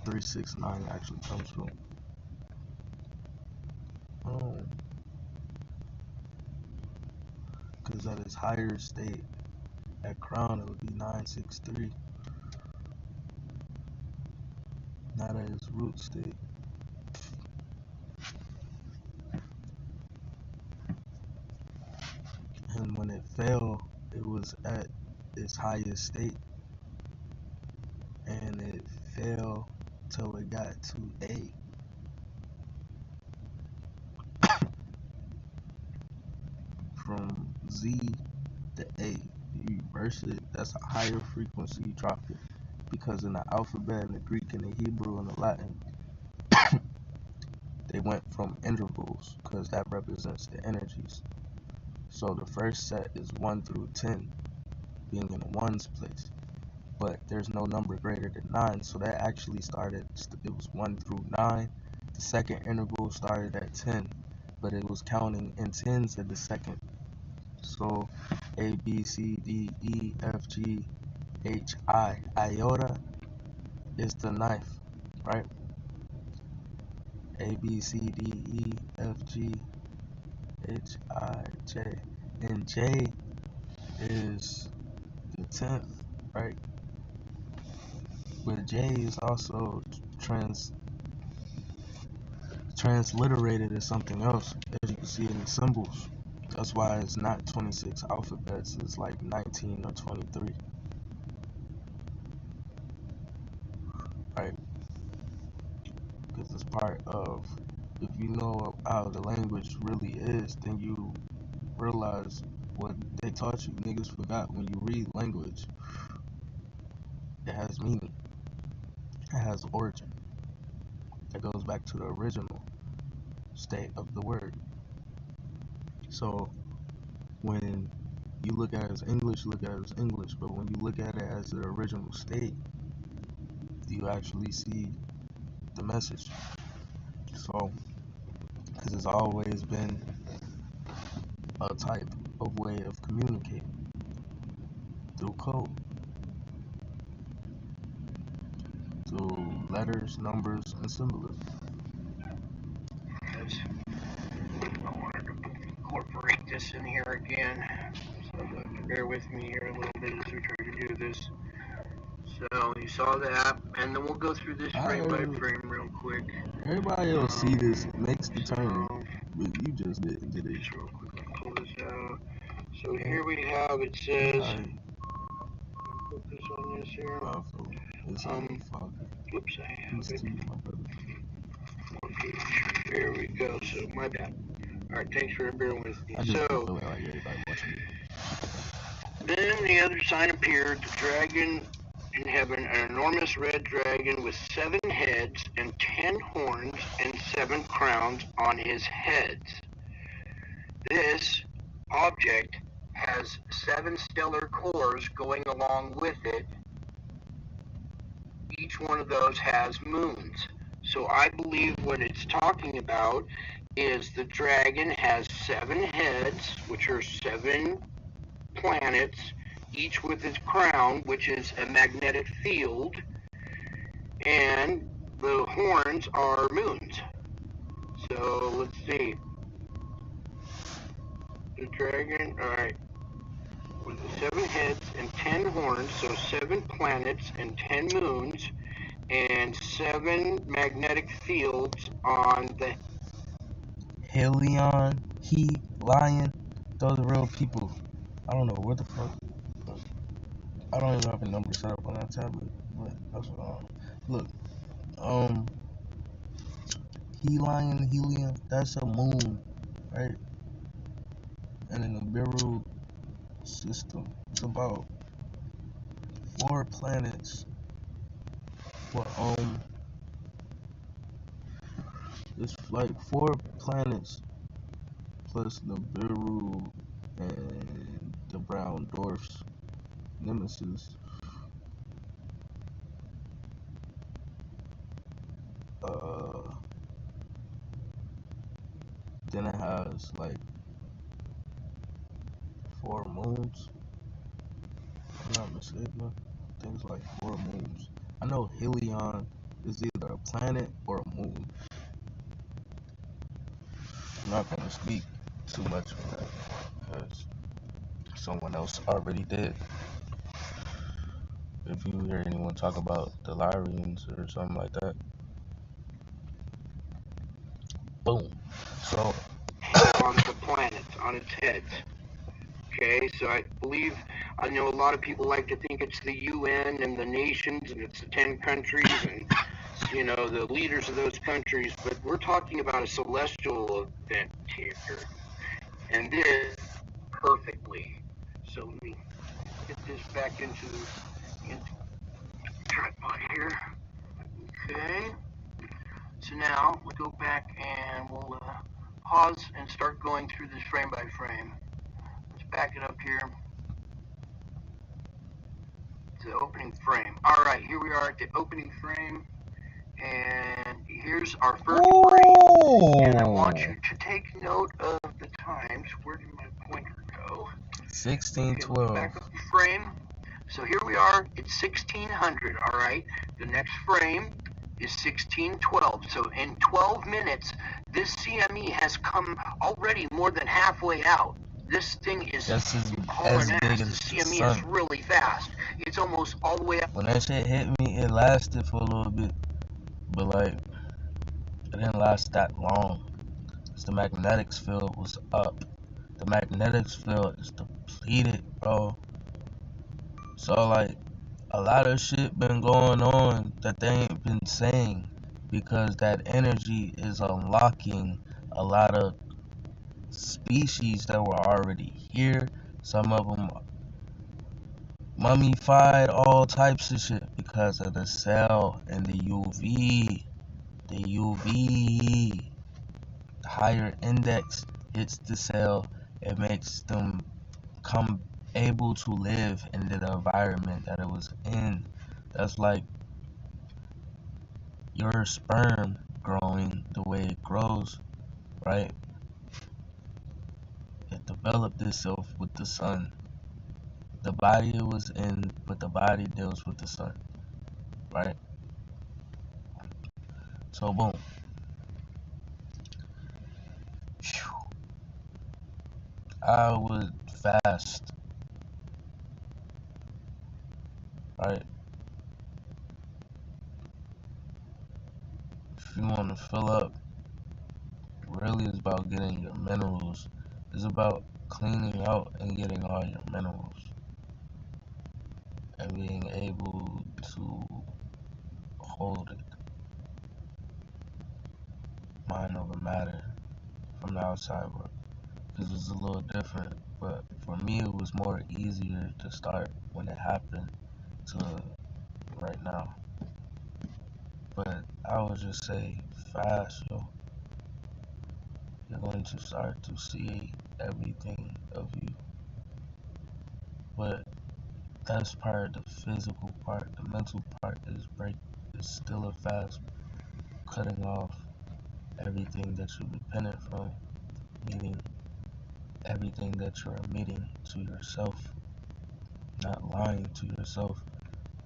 369 actually comes from. Because at its higher state, at crown, it would be 963. Not at its root state. And when it fell, it was at its highest state. And it fell till it got to A. From Z to A. You reverse it, that's a higher frequency, you drop it. Because in the alphabet, in the Greek, and the Hebrew, and the Latin, they went from intervals, because that represents the energies. So the first set is 1 through 10, being in the ones place. But there's no number greater than 9, so that actually started, it was 1 through 9. The second interval started at 10, but it was counting in tens at the second. So A, B, C, D, E, F, G, H, I. Iota is the ninth, right? A, B, C, D, E, F, G, H, I, J. And J is the 10th, right? But J is also transliterated as something else, as you can see in the symbols. That's why it's not 26 alphabets, it's like 19 or 23. Right? Because it's part of, if you know how the language really is, then you realize what they taught you. Niggas forgot when you read language, it has meaning, it has origin. That goes back to the original state of the word. So when you look at it as English, look at it as English. But when you look at it as the original state, you actually see the message. So, because it's always been a type of way of communicating through code, through letters, numbers, and symbolism. Yes. I wanted to incorporate this in here again, so bear with me here a little bit as we try to do this. So you saw that, and then we'll go through this frame by frame real quick. Everybody else see this, makes the turn, but you just didn't get it. Just real quick, pull this out. So here we have, it says, focus on this here. Whoops, I have it. One page. There we go. So my bad. All right, thanks for bearing with me. So then the other sign appeared, the dragon in heaven, an enormous red dragon with 7 heads and 10 horns and 7 crowns on his heads. This object has 7 stellar cores going along with it. Each one of those has moons. So I believe what it's talking about is the dragon has 7 heads, which are 7 planets, each with its crown, which is a magnetic field, and the horns are moons. So let's see. The dragon, alright, with the 7 heads and 10 horns, so 7 planets and 10 moons, and 7 magnetic fields on the Helion, Lion, those are real people. I don't know what the fuck. I don't even have a number set up on that tablet, but that's what look. Helion, that's a moon, right? And in the Nibiru system, it's about 4 planets. Well, it's like 4 planets plus Nibiru and the brown dwarfs, Nemesis. Then it has like 4 moons. If I'm not mistaken. I think it's like 4 moons. I know Helion is either either a planet or a moon. I'm not gonna speak too much on that because someone else already did. If you hear anyone talk about the Lyrians or something like that, boom. So On the planet, on its head. Okay, so I know a lot of people like to think it's the UN and the nations and it's the 10 countries and, the leaders of those countries, but we're talking about a celestial event here. And this perfectly. So let me get this back into tripod here. Okay. So now we'll go back and we'll pause and start going through this frame by frame. Let's back it up here. The opening frame. All right, here we are at the opening frame, and here's our first frame. And I want you to take note of the times. Where did my pointer go? 1612. Okay, back up the frame. So here we are. It's 1600. All right. The next frame is 1612. So in 12 minutes, this CME has come already more than halfway out. This thing is just as big as the CME sun. is really fast. It's almost all the way up. When that shit hit me, it lasted for a little bit, but like it didn't last that long. Cause the magnetics field was up. The magnetics field is depleted, bro. So like a lot of shit been going on that they ain't been saying because that energy is unlocking a lot of species that were already here. Some of them mummified, all types of shit because of the cell and the UV. The UV, the higher index hits the cell, it makes them come able to live in the environment that it was in. That's like your sperm growing the way it grows, right? It developed itself with the sun. The body it was in, but the body deals with the sun, right? So boom. I would fast, right? If you want to fill up, really is about getting your minerals. It's about cleaning out and getting all your minerals and being able to hold it. Mind over matter from the outside world. Because it's a little different. But for me, it was more easier to start when it happened to right now. But I would just say fast, yo. You're going to start to see everything of you. But that's part, the physical part. The mental part is still a fast cutting off everything that you're dependent from, meaning everything that you're emitting to yourself, not lying to yourself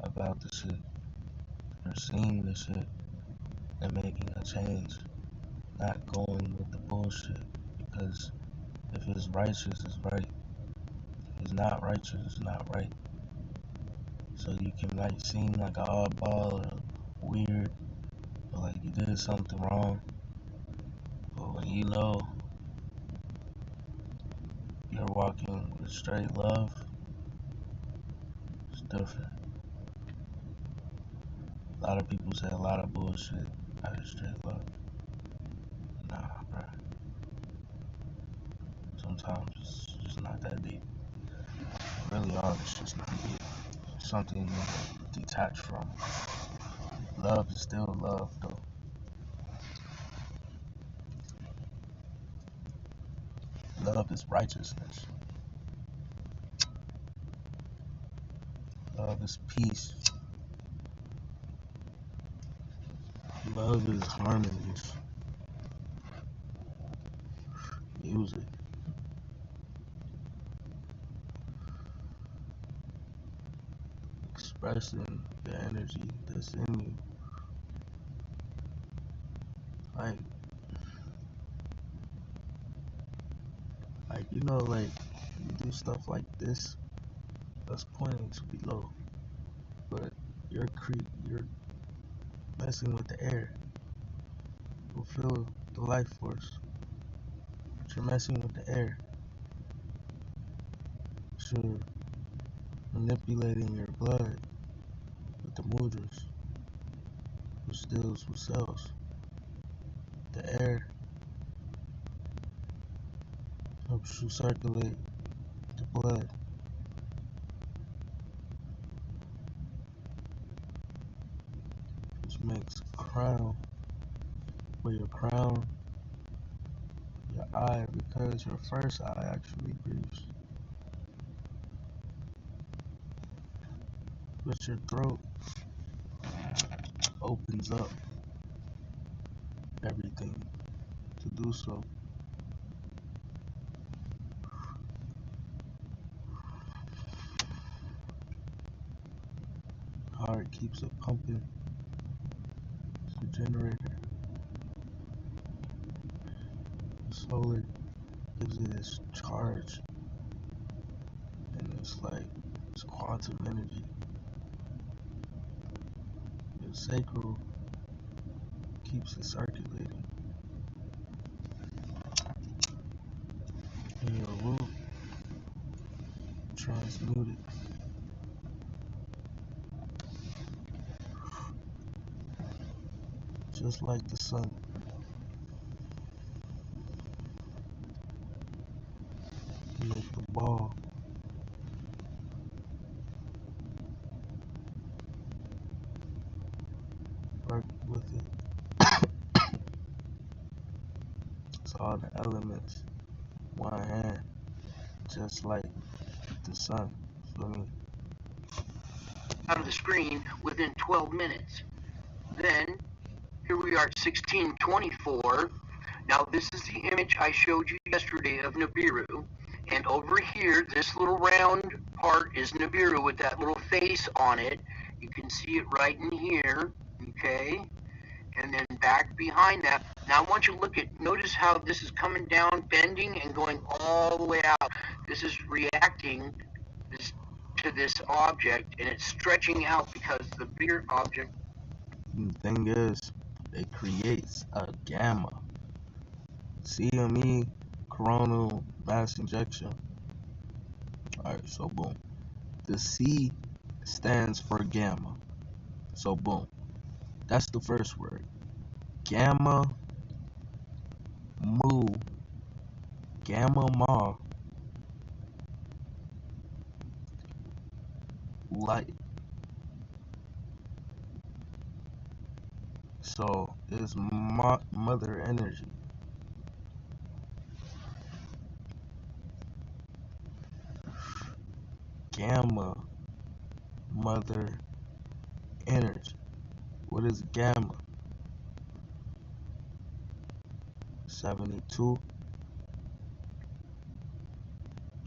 about the shit. You're seeing the shit and making a change, not going with the bullshit. Because if it's righteous, it's right. If it's not righteous, it's not right. So you can like seem like an oddball or weird, or like you did something wrong. But when you know you're walking with straight love, it's different. A lot of people say a lot of bullshit out of straight love. Nah, bro. Sometimes it's just not that deep. Really, all this shit's not deep. It's something you detach from. Love is still love, though. Love is righteousness. Love is peace. Love is harmonious. Music. Expressing the energy that's in you. Like, you know, like you do stuff like this that's pointing to below, but you're messing with the air. You feel the life force, but you're messing with the air. You're manipulating your blood with the mudras, which deals with cells. The air helps you circulate the blood, which makes a crown for your crown, your eye, because your first eye actually breathes. But your throat opens up everything to do so. Heart keeps it pumping. It's the generator. The solar gives it its charge, and it's like it's quantum energy. Your sacral keeps it circulating, and your root transmuted, just like the sun. You make the ball work with it. It's all the elements, one hand, just like the sun. Feel me? Out of the screen within 12 minutes. Then, here we are at 1624. Now, this is the image I showed you yesterday of Nibiru. And over here, this little round part is Nibiru with that little face on it. You can see it right in here, okay? And then back behind that. Now, I want you to notice how this is coming down, bending, and going all the way out. This is reacting to this object, and it's stretching out because the bigger object. And the thing is, it creates a gamma. CME, coronal mass injection. Alright, so boom. The C stands for gamma. So boom. That's the first word. Gamma mu. Gamma ma. Light. So it's mother energy. Gamma, mother energy. What is gamma? 72.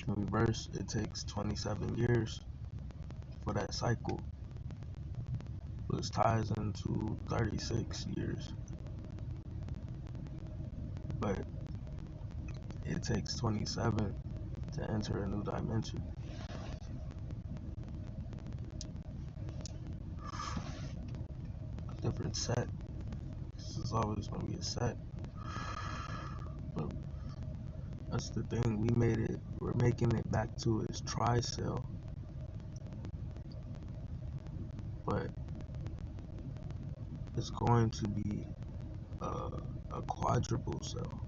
In reverse, it takes 27 years for that cycle, which ties into 36 years. But it takes 27 to enter a new dimension. A different set. This is always going to be a set. But that's the thing. We're making it back to its tri-cell. But it's going to be a quadruple cell.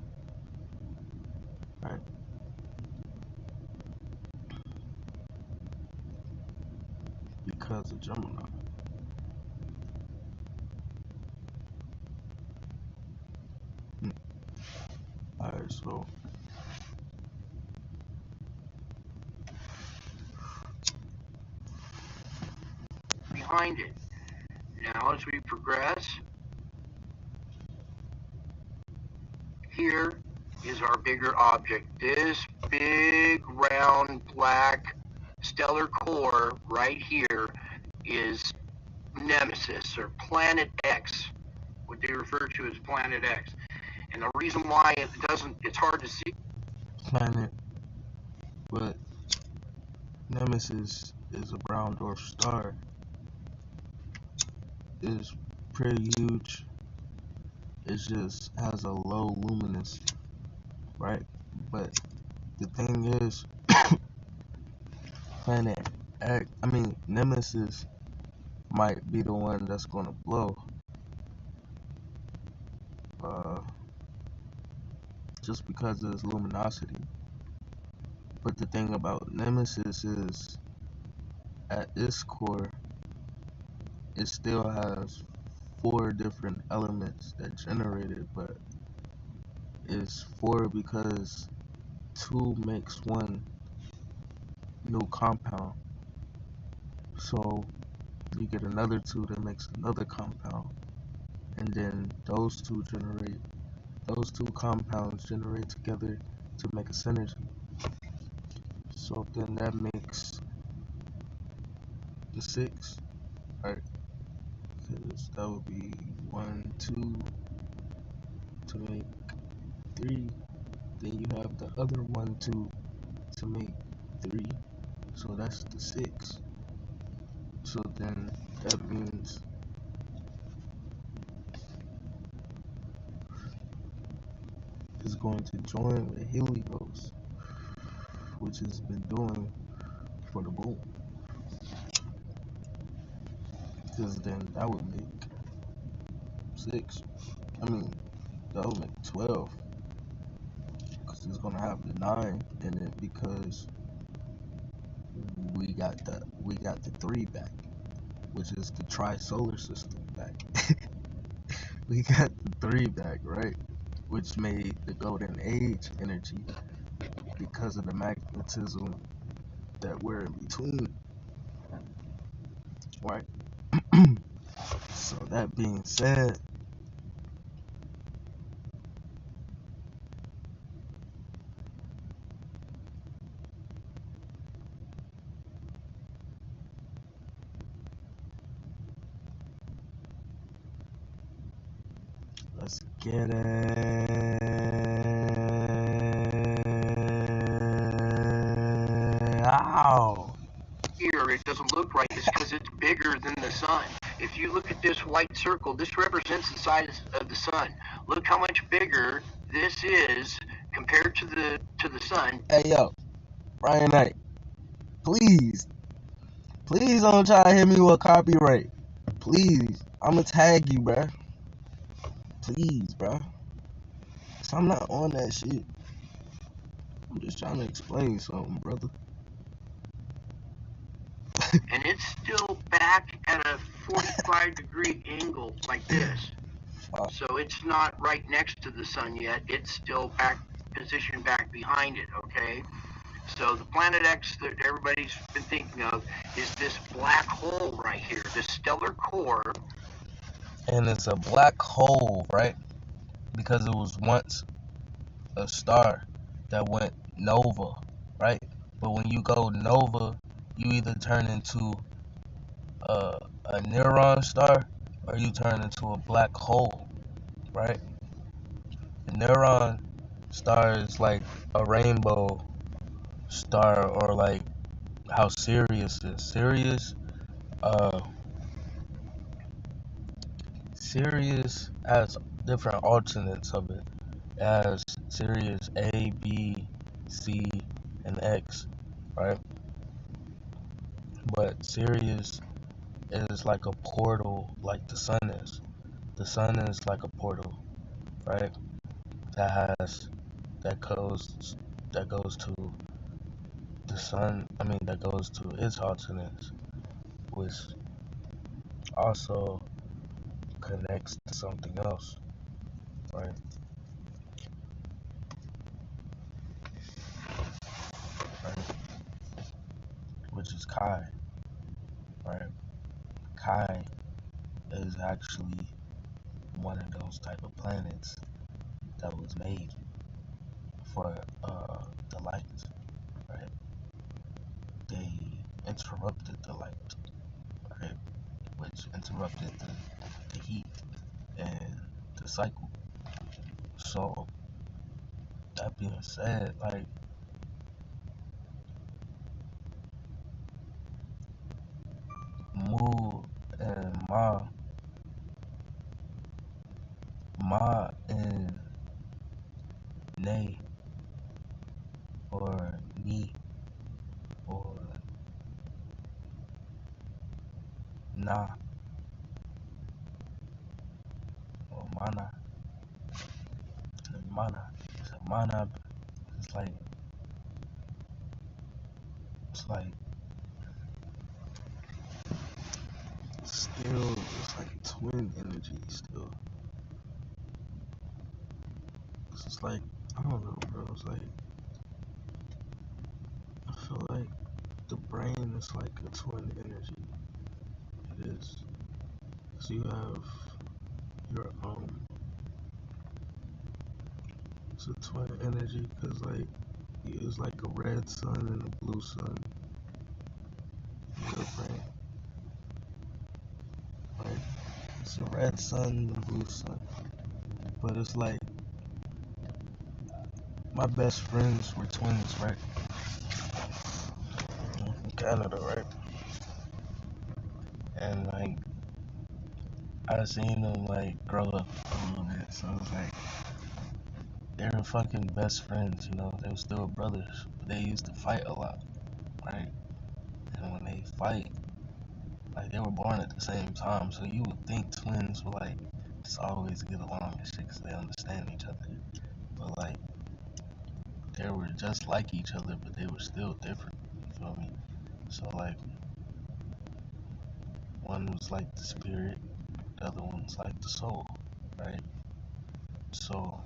Right? Because of Gemini. Alright, so Behind it. Now, as we progress, here is our bigger object. This big, round, black stellar core right here is Nemesis, or Planet X, what they refer to as Planet X. And the reason why it's hard to see. Planet, but Nemesis is a brown dwarf star. It's pretty huge. It just has a low luminous, right? But the thing is, Planet X, Nemesis might be the one that's gonna blow. Just because of its luminosity. But the thing about Nemesis is, at its core, it still has 4 different elements that generate it, but it's 4 because 2 makes 1 new compound. So you get another 2 that makes another compound, and then those two compounds generate together to make a synergy. So then that makes the 6, right? Because that would be 1, 2 to make 3. Then you have the other 1, 2 to make 3. So that's the 6. So then that means it's going to join with Helios, which has been doing for the boom. Because then that would make 6. That would make 12. Because it's gonna have the 9 in it because we got the 3 back, which is the tri-solar system back. We got the 3 back, right? Which made the golden age energy because of the magnetism that we're in between, right? So that being said, let's get it. Ow! Here, it doesn't look right. It's because it's bigger than the sun. If you look at this white circle, this represents the size of the sun. Look how much bigger this is compared to the sun. Hey yo, Brian Knight, please don't try to hit me with copyright. Please, I'ma tag you, bruh. Please, bruh. So I'm not on that shit. I'm just trying to explain something, brother. And it's still back at a 45-degree angle like this. So it's not right next to the sun yet. It's still positioned back behind it, okay? So the Planet X that everybody's been thinking of is this black hole right here, this stellar core. And it's a black hole, right? Because it was once a star that went nova, right? But when you go nova, you either turn into a neutron star or you turn into a black hole, right? The neutron star is like a rainbow star, or like how Sirius is. Sirius has different alternates of it. It has Sirius A, B, C, and X, right? But Sirius is like a portal, like the sun is. The sun is like a portal, right? That goes to the sun. That goes to its alternates, which also connects to something else, right? Right? Which is Chi, right? Chi is actually one of those type of planets that was made for the light, right? They interrupted the light, right? Which interrupted the heat, and the cycle. So that being said, like Moo and Ma and Nay or Ni or Na or Mana. So Mana, it's like it's like still it's like twin energy still. It's like I don't know, bro. It's like I feel like the brain is like a twin energy. It is. So you have your it's a twin energy because like it's like a red sun and a blue sun in your brain, right? It's a red sun and a blue sun, but it's like my best friends were twins, right? From Canada, right? And like I seen them like grow up a little bit, so it's like they were fucking best friends, you know. They were still brothers, but they used to fight a lot, right? And when they fight, like they were born at the same time, so you would think twins would like just always get along and shit, cause they understand each other. But like they were just like each other, but they were still different. You feel me? So like one was like the spirit, the other one's like the soul, right? So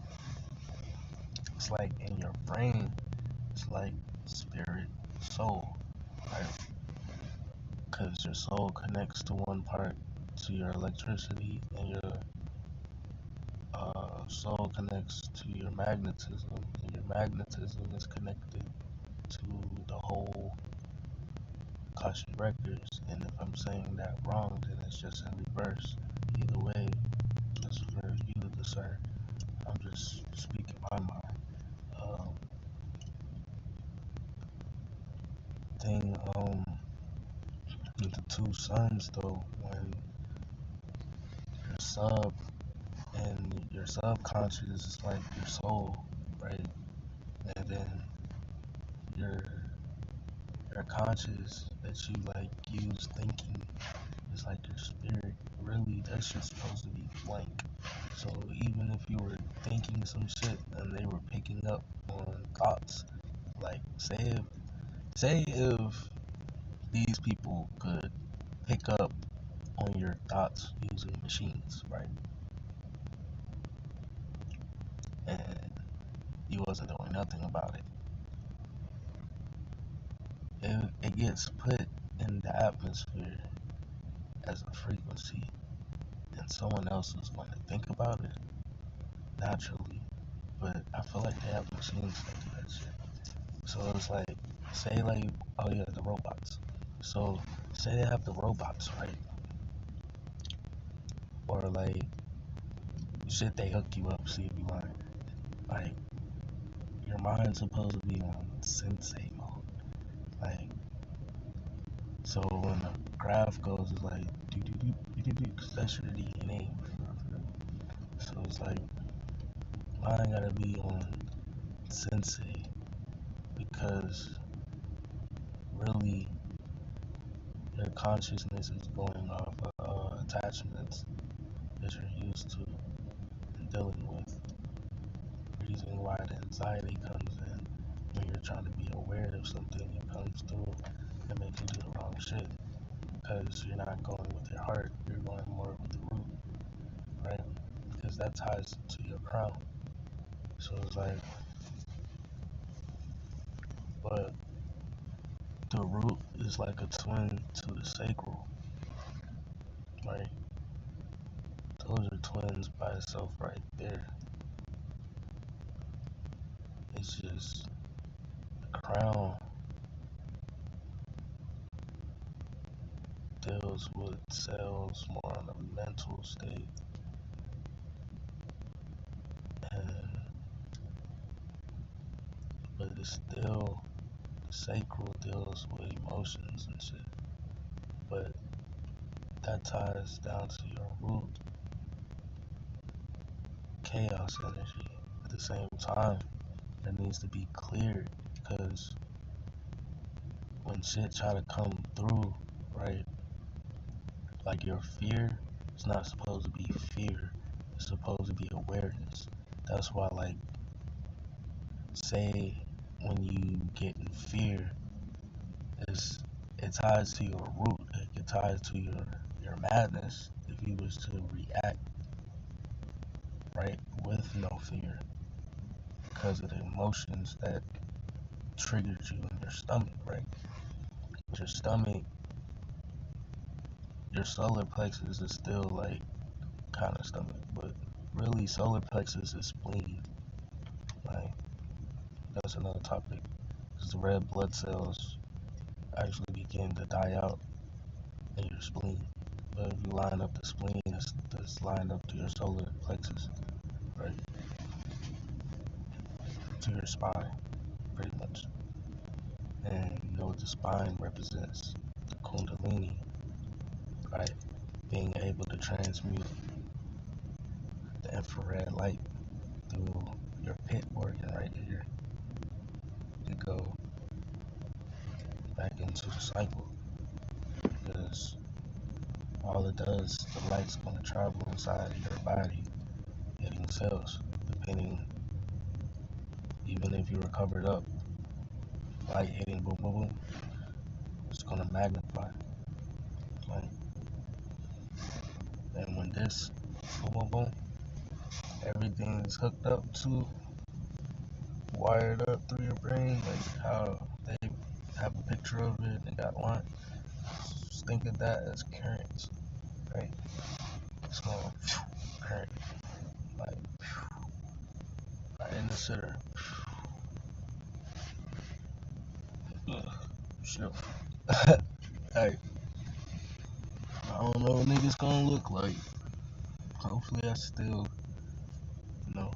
it's like in your brain, it's like spirit, soul, right? Because your soul connects to one part to your electricity, and your soul connects to your magnetism, and your magnetism is connected to the whole Akashic records. And if I'm saying that wrong, then it's just in reverse. Either way, it's for you to discern. I'm just speaking my mind. Um, with the two suns though, when your sub and your subconscious is like your soul, right? And then your your conscious that you like use thinking is like your spirit. Really, that's just supposed to be blank. So even if you were thinking some shit and they were picking up on thoughts, like say if these people could pick up on your thoughts using machines, right? And you wasn't doing nothing about it. It gets put in the atmosphere as a frequency, and someone else is going to think about it naturally. But I feel like they have machines that do that shit. So it's like, say like, oh yeah, the robots. So say they have the robots, right? Or like, shit, they hook you up, see if you mind. Like, your mind's supposed to be on sensei mode. Like, so when the graph goes, it's like, do do do do do do, cause that's your DNA. So it's like, mine gotta be on sensei because really your consciousness is going off of attachments that you're used to and dealing with. Reason why the anxiety comes in when you're trying to be aware of something, it comes through and makes you do the wrong shit because you're not going with your heart, you're going more with the root, right? Because that ties to your crown. So it's like, but the root is like a twin to the sacral, right? Those are twins by itself right there. It's just the crown deals with cells more on a mental state, it's still sacral deals with emotions and shit. But that ties down to your root chaos energy. At the same time, that needs to be cleared because when shit try to come through, right? Like your fear, it's not supposed to be fear. It's supposed to be awareness. That's why, like, say when you get in fear, it ties to your root. It ties to your madness. If you was to react right with no fear because of the emotions that triggered you in your stomach, right? Your stomach, your solar plexus is still like kind of stomach, but really solar plexus is spleen. Like that's another topic. Because the red blood cells actually begin to die out in your spleen. But if you line up the spleen, it's lined up to your solar plexus, right? To your spine, pretty much. And you know what the spine represents? The kundalini, right? Being able to transmute the infrared light through your pit organ right here to go back into the cycle. Because all it does, the light's going to travel inside of your body, hitting cells, depending, even if you were covered up, light hitting boom, boom, boom, it's going to magnify. Like, and when this boom, boom, boom, everything is hooked up to, wired up through your brain, like how they have a picture of it, they got one. Just think of that as currents, right? It's going current, like right in the center. Shit. Hey, I don't know what niggas gonna look like. Hopefully I still, you know,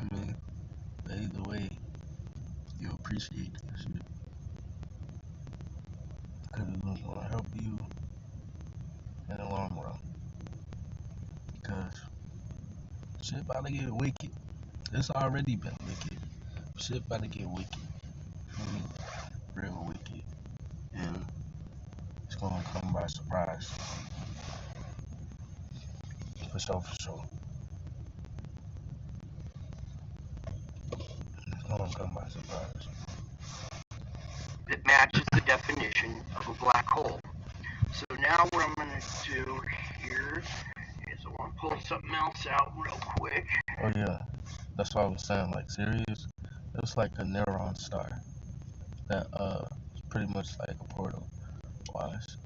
I mean, either way, you appreciate that shit. Cause it's gonna help you in the long run. Cause shit about to get wicked. It's already been wicked. Shit about to get wicked. Really, real wicked. And it's gonna come by surprise. For sure, for sure. It's gonna come by surprise. That matches the definition of a black hole. So now what I'm going to do here is I want to pull something else out real quick. Oh yeah, that's what I was saying. Like Sirius, it's like a neutron star that is pretty much like a portal. Wise,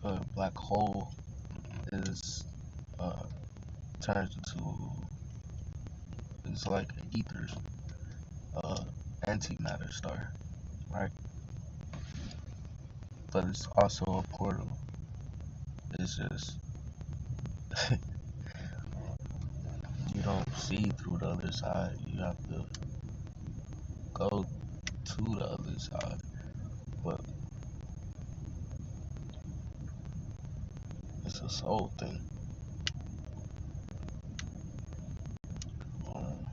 a black hole is turns into, it's like an ether's antimatter star, right? But it's also a portal. It's just you don't see through the other side. You have to go to the other side. But it's a soul thing. Um,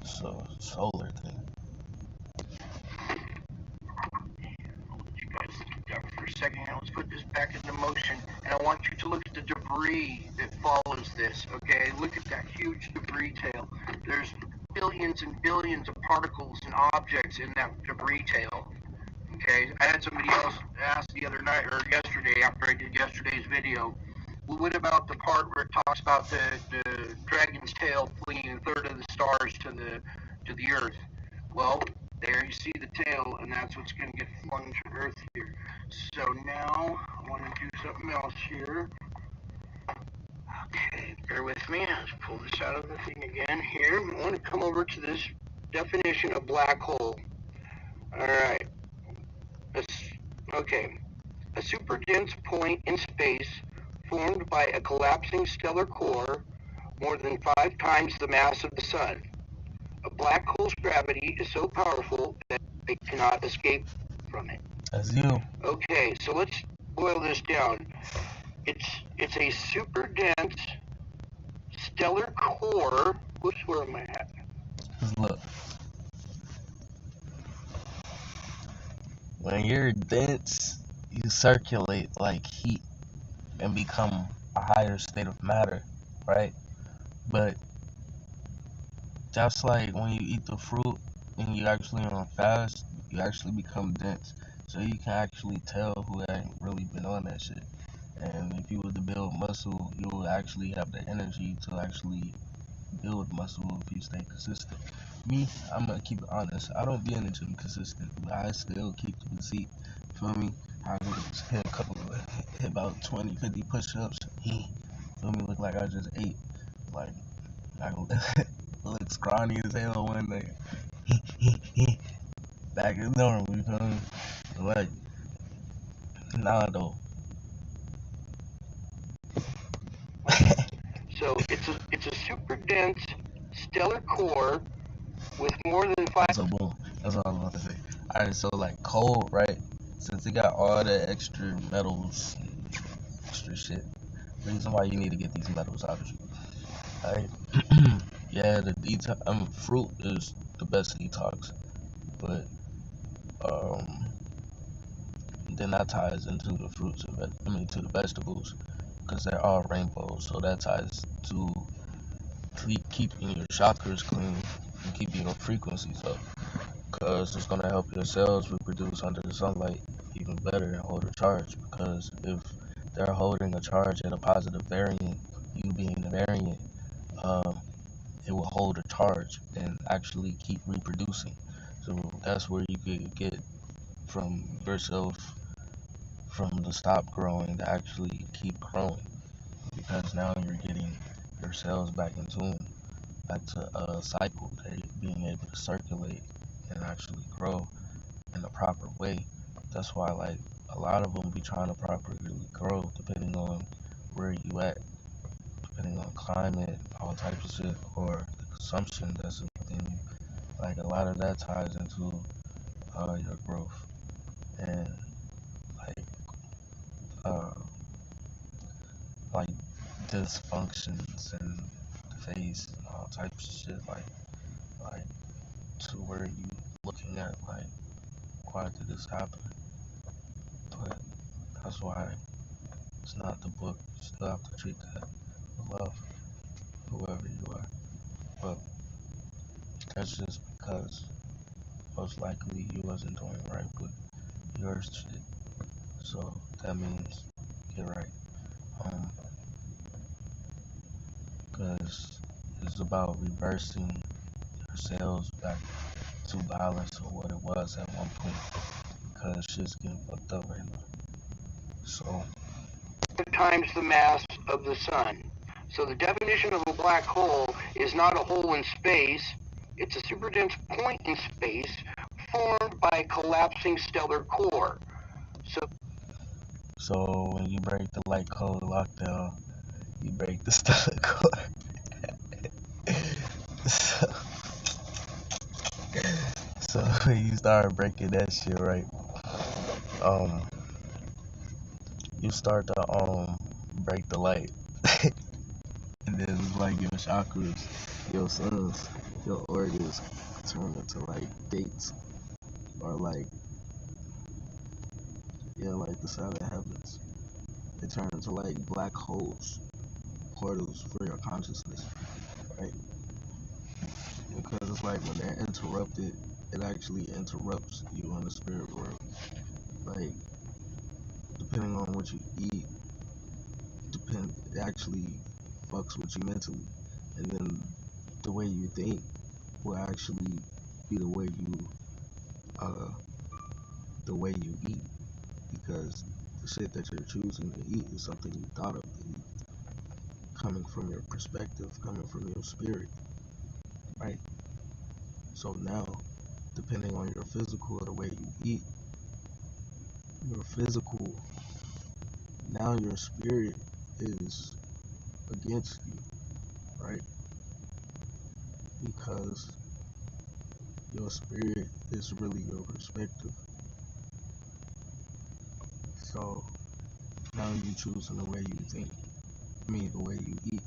so solar thing. I'll let you guys think of that for a second. Now let's put this back into motion. And I want you to look at the debris that follows this, okay? Look at that huge debris tail. There's billions and billions of particles and objects in that debris tail. Okay, I had somebody else ask the other night or yesterday after I did yesterday's video, well, what about the part where it talks about the dragon's tail flinging a third of the stars to the earth? Well, there you see the tail, and that's what's going to get flung to earth here. So now I want to do something else here. Okay, bear with me. Let's pull this out of the thing again here. I want to come over to this definition of black hole. All right. Okay, a superdense point in space formed by a collapsing stellar core more than 5 times the mass of the sun. A black hole's gravity is so powerful that they cannot escape from it. That's you. Okay, so let's boil this down. It's a super dense stellar core. Whoops, where am I at? Cause look, when you're dense, you circulate like heat and become a higher state of matter, right? But just like when you eat the fruit and you actually on fast, you actually become dense. So you can actually tell who ain't really been on that shit. And if you were to build muscle, you will actually have the energy to actually build muscle if you stay consistent. Me, I'm gonna keep it honest. I don't be in the gym consistent, but I still keep the physique. Feel me? I just hit a couple, hit about 20, 50 push-ups. Feel me? Look like I just ate. Like I look scrawny as hell one day. Back to normal. You feel me? Like nah, though. So it's a super dense stellar core with more than five. So boom. That's all I want to say. Alright, so like cold, right? Since it got all the extra metals, extra shit. Reason why you need to get these metals out of you. Right? Yeah, the fruit is the best detox, but um, then that ties into the fruits of it. I mean, to the vegetables, because they're all rainbows. So that ties to keeping your chakras clean and keeping your frequencies up. Because it's gonna help your cells reproduce under the sunlight even better and hold a charge. Because if they're holding a charge at a positive variant, you being the variant, um, it will hold a charge and actually keep reproducing. So that's where you could get from yourself from the stop growing to actually keep growing, because now you're getting your cells back in tune, back to a cycle, being able to circulate and actually grow in the proper way. That's why like a lot of them be trying to properly grow depending on where you at, depending on climate, all types of shit, or the consumption that's within you. Like a lot of that ties into your growth and like uh like dysfunctions and the face and all types of shit like to where you looking at like why did this happen? But that's why it's not the book. You still have to treat that with love, whoever you are. But that's just because most likely you wasn't doing right with your shit. So that means get right. Um, because it's about reversing your cells back to balance or what it was at one point. Because shit's getting fucked up right now. So Times the mass of the sun. So the definition of a black hole is not a hole in space. It's a super dense point in space formed by a collapsing stellar core. so when you break the light code lockdown, you break the stellar core. so, so when you start breaking that shit right, um, you start to break the light. And then it's like your chakras, your cells, your organs turn into like gates or like yeah, like the seven heavens. They turn into like black holes, portals for your consciousness, right? Because it's like when they're interrupted, it actually interrupts you in the spirit world. Like depending on what you eat, it actually fucks with you mentally, and then the way you think will actually be uh the way you eat, because the shit that you're choosing to eat is something you thought of to eat, coming from your perspective, coming from your spirit, right? So now, depending on your physical or the way you eat, your physical, now your spirit is against you, right? Because your spirit is really your perspective. So now you choosing the way you think. I mean, the way you eat.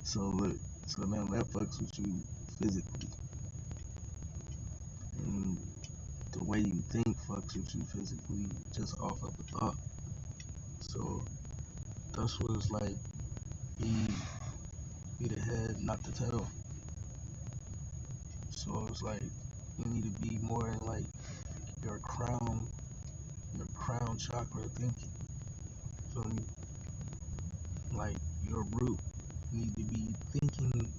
So look, so now that fucks with you physically, and the way you think fucks with you physically just off of a thought. So that's what it's like. Be the head, not the tail. So it's like you need to be more in like your crown chakra thinking. Feel me? Like your root need to be thinking.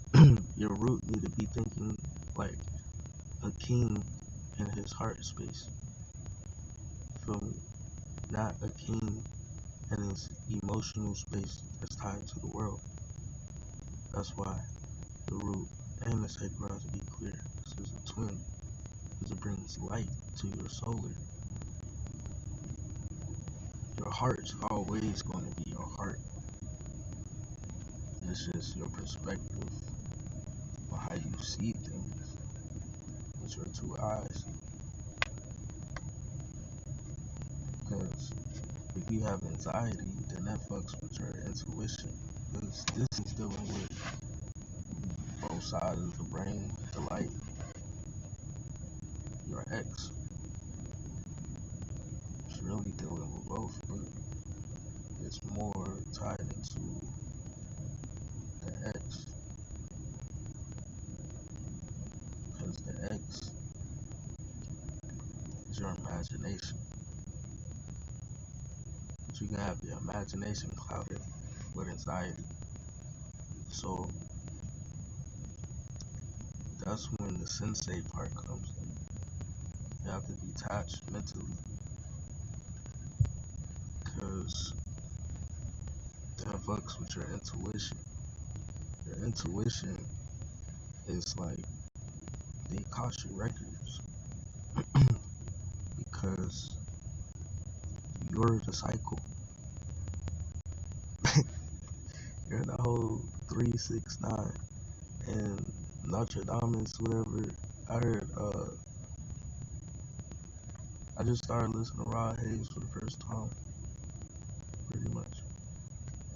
Your root need to be thinking like a king in his heart space. Feel me? Not a king in his emotional space that's tied to the world. That's why the root and the sacral have to be clear. This is a twin. Because it brings light to your solar. Your heart's always going to be your heart. It's just your perspective on how you see things with your two eyes. Because if you have anxiety, then that fucks with your intuition. Because this is dealing with both sides of the brain, the light, your ex. It's really dealing with both, but it's more tied into the X, because the X is your imagination. But you can have your imagination clouded with anxiety. So that's when the sensei part comes in. You have to detach mentally, because that fucks with your intuition. Your intuition is like the Akashic records, because you're the cycle. You're the whole 369. And Notre Dame is whatever. I heard, I just started listening to Rod Hayes for the first time, pretty much.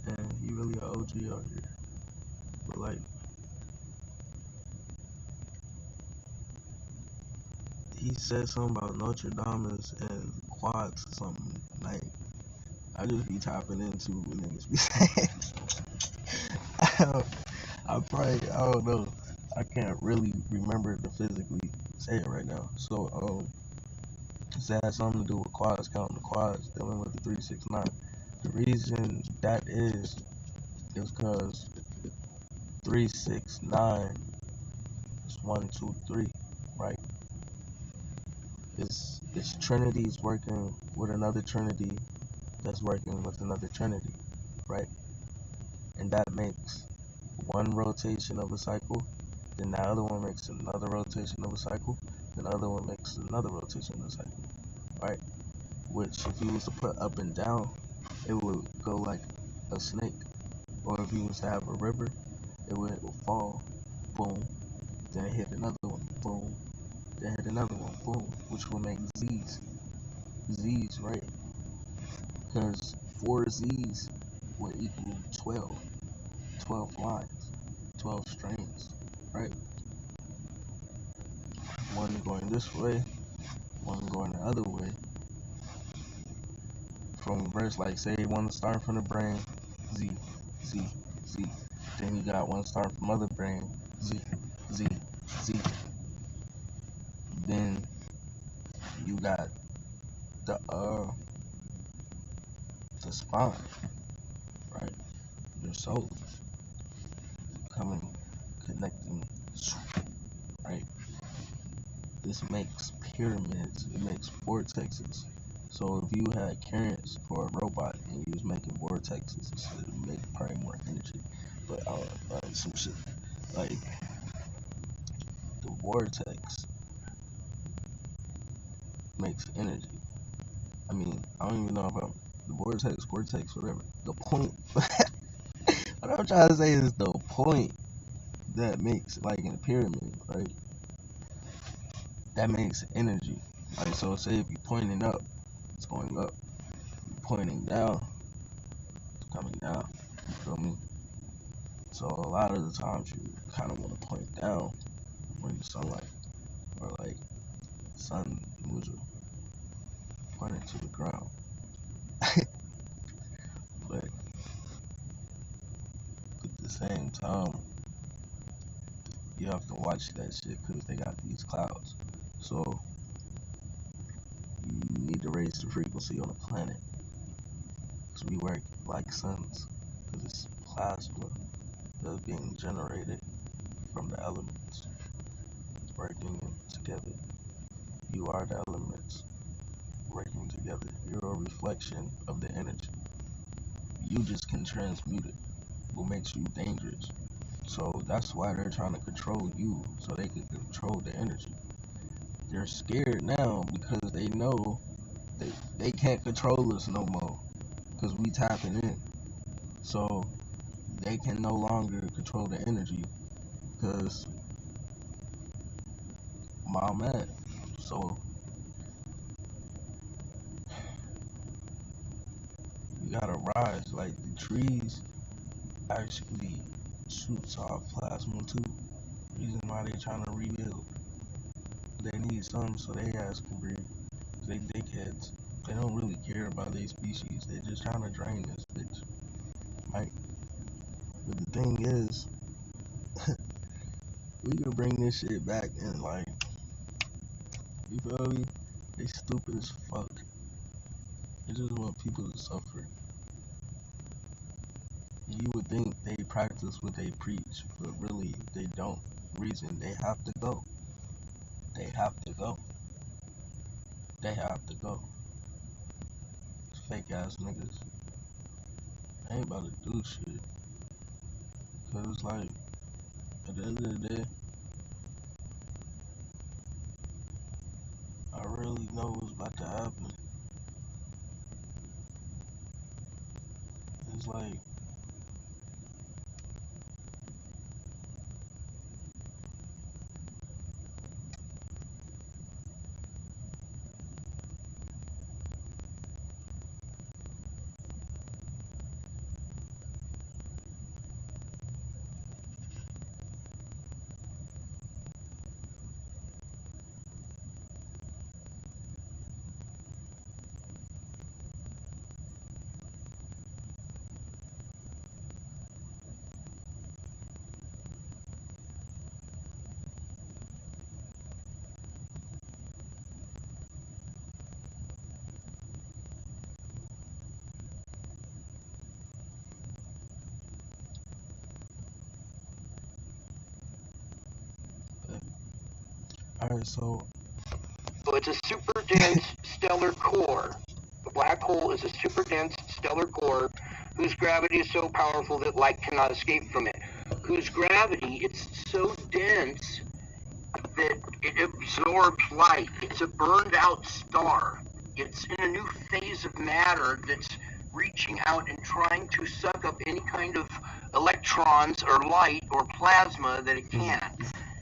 And he really an OG out here. But like, he said something about Notre Dame and quads or something. Like, I just be tapping into what niggas be saying. I don't know. I can't really remember to physically say it right now. So, it has something to do with quads, counting the quads, dealing with the 369. The reason that is because 369 is 1, 2, 3, right? It's trinities working with another trinity that's working with another trinity, right? And that makes one rotation of a cycle, then the other one makes another rotation of a cycle, then the other one makes another rotation of a cycle, right? Which, if you was to put up and down, it would go like a snake. Or if you was to have a river, it would fall, boom, then hit another one, boom, then hit another one, boom, which will make Z's. Z's, right? Because 4 Z's would equal 12. 12 lines, 12 strings, right? One going this way, one going the other way. From reverse, like say one starting from the brain, Z, Z, Z. Then you got one starting from other brain, Z, Z, Z. Then you got the spine, right? Your soul coming, connecting, right? This makes pyramids, it makes vortexes. So if you had currents for a robot and you was making vortexes, it would make probably more energy. But some shit like the vortex makes energy. I mean, I don't even know about the vortex, cortex, whatever. The point, what I'm trying to say is the point that makes, like in a pyramid, right? That makes energy. Like, so say if you're pointing up, it's going up. You're pointing down, it's coming down. You feel me? So a lot of the times you kind of want to point down when you're sunlight, or like sun mudra, pointing to the ground. But at the same time, you have to watch that shit because they got these clouds. So you need to raise the frequency on the planet because we work like suns because it's plasma that's being generated from the elements working together. You are the elements working together. You're a reflection of the energy. You just can transmute it. What makes you dangerous? So that's why they're trying to control you so they can control the energy. They're scared now because they know they can't control us no more because we tapping in. So they can no longer control the energy because mom mad. So we gotta rise. Like the trees actually shoots off plasma too. Reason why they trying to rebuild. They need some so they ass can breathe. They dickheads. They don't really care about their species. They just trying to drain this bitch. Right? But the thing is, we can bring this shit back and like, you feel me? They stupid as fuck. They just want people to suffer. You would think they practice what they preach, but really they don't. Reason they have to go. They have to go. They have to go. Fake ass niggas. They ain't about to do shit. Cause like at the end of the day, I really know what's about to happen. It's like alright, so it's a super dense stellar core. The black hole is a super dense stellar core whose gravity is so powerful that light cannot escape from it. Whose gravity, it's so dense that it absorbs light. It's a burned out star. It's in a new phase of matter that's reaching out and trying to suck up any kind of electrons or light or plasma that it can.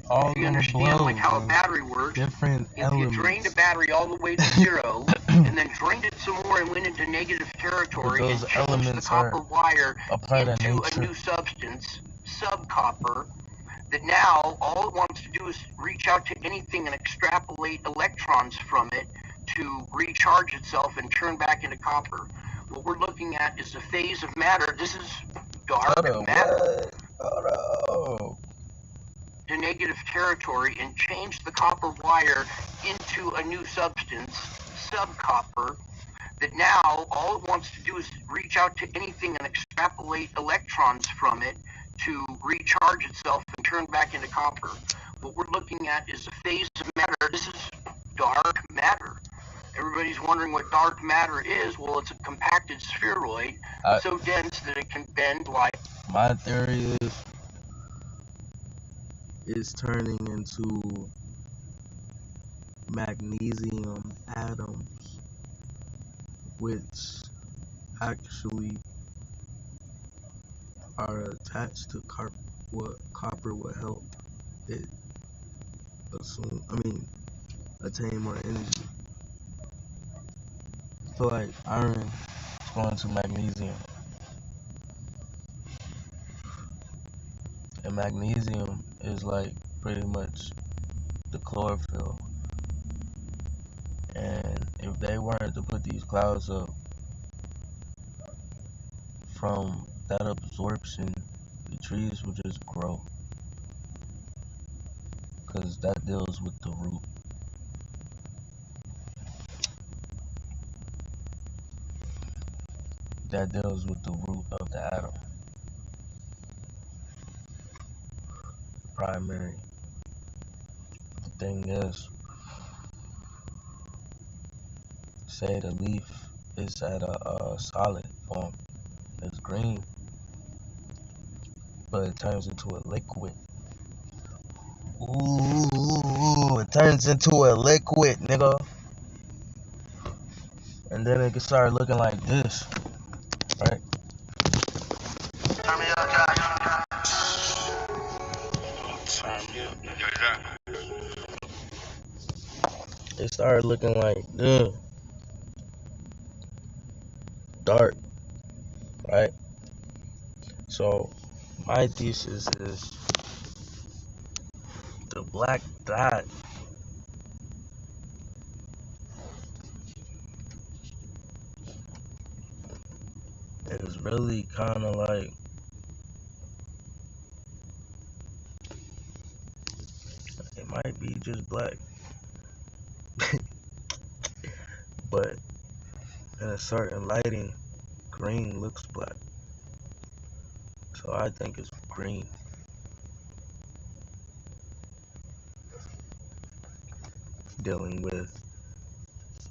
all If you on a understand blow, like how a bro. battery works, Different if you drained a elements. battery all the way to zero and then drained it some more and went into negative But territory and those changed the elements copper are wire a part of into a nature. new substance, subcopper, that now all it wants to do is reach out to anything and extrapolate electrons from it to recharge itself and turn back into copper. What we're looking at is a phase of matter. This is dark Hold up, matter. what? Hold up. To negative territory and change the copper wire into a new substance, subcopper, that now all it wants to do is reach out to anything and extrapolate electrons from it to recharge itself and turn back into copper. What we're looking at is a phase of matter. This is dark matter. Everybody's wondering what dark matter is. Well, it's a compacted spheroid so dense that it can bend light. My theory is it's turning into magnesium atoms, which actually are attached to what copper would help it attain more energy. I feel like iron is going to magnesium. And magnesium is like pretty much the chlorophyll. And if they weren't to put these clouds up from that absorption, the trees will just grow. Because that deals with the root. That deals with the root of the atom. Primary. The thing is, say the leaf is at a solid form. It's green, but it turns into a liquid. Ooh, it turns into a liquid, nigga. And then it can start looking like this, right? Turn me up, Josh. It started looking like this, dark, right? So my thesis is the black dot is really kind of like, it might be just black, but in a certain lighting, green looks black. So I think it's green. Dealing with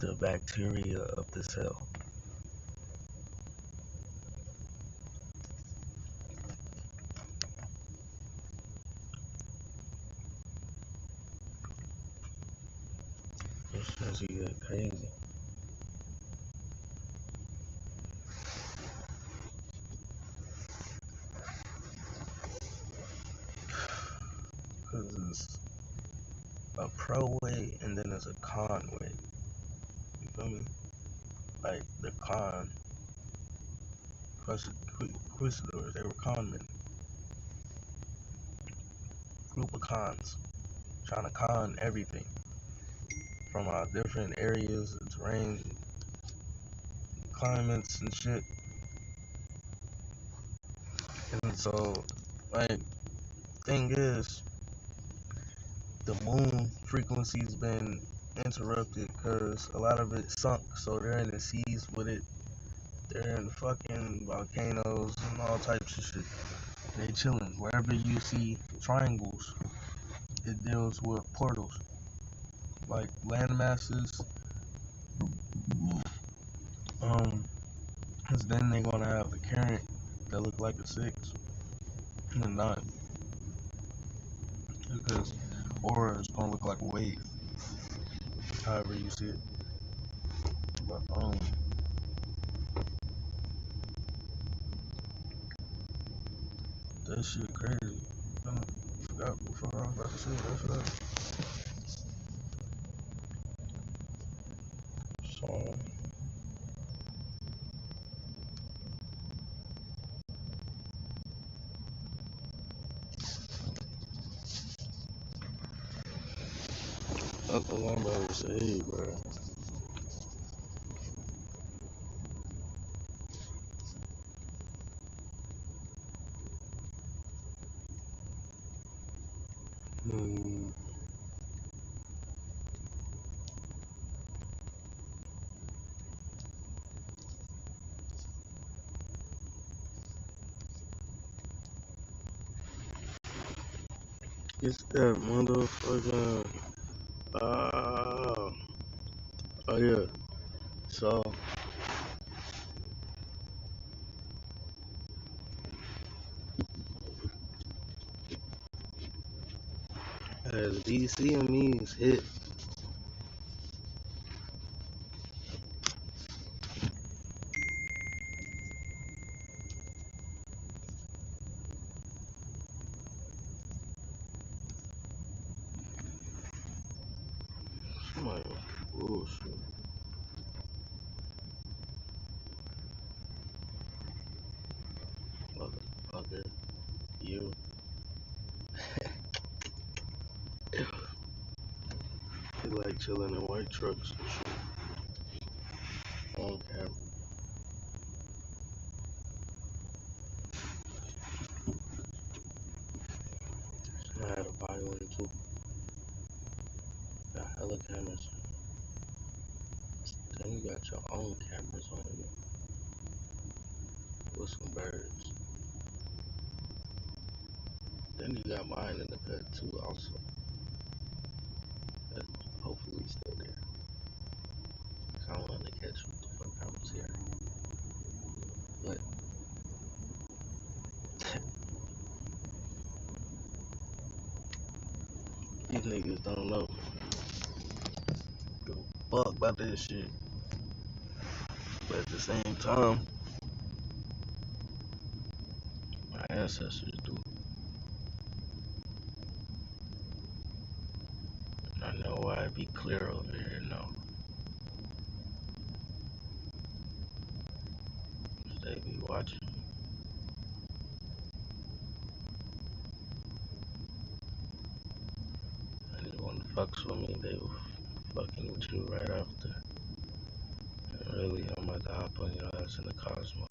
the bacteria of the cell. This shit's get crazy. Because it's a pro way and then there's a con way. You feel me? Like the con, Inquisitors, they were con men. Group of cons. Trying to con everything. From our different areas, terrains, climates and shit. And so, like, thing is, the moon frequency's been interrupted because a lot of it sunk, so they're in the seas with it. They're in fucking volcanoes and all types of shit. They chilling. Wherever you see triangles, it deals with portals. Like land masses, because then they're gonna have a current that look like a 6 and a 9. Because aura is gonna look like a wave, however you see it. But that shit crazy. I forgot what the fuck I was about to say. So that's what I'm about to say, bro. It's that motherfucking oh yeah. So as BCMEs hit, Oh shit. Motherfucker. You. They like chilling in white trucks and shit. On camera. I had a violin too. Got hella cameras. Then you got your own cameras on you with some birds. Then you got mine in the cut too also. But hopefully still there. Cause I wanted to catch what the fuck I was here. But these niggas don't know. Give a fuck about that shit. But at the same time, my ancestors do. I know why it be clear over here now. They be watching. Anyone fucks with me, they will fucking with you right after. And really, I'm about to hop on your ass in the cosmos.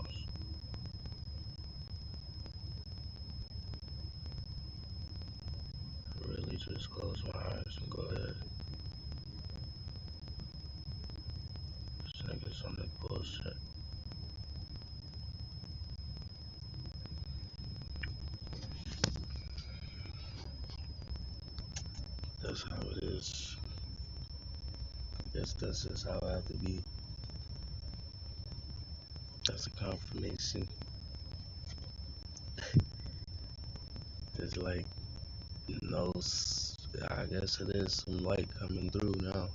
Really just close my eyes and go ahead. This nigga's on that bullshit. That's how it is. I guess that's just how I have to be. That's a confirmation. It's like, no, I guess it is some light coming through now.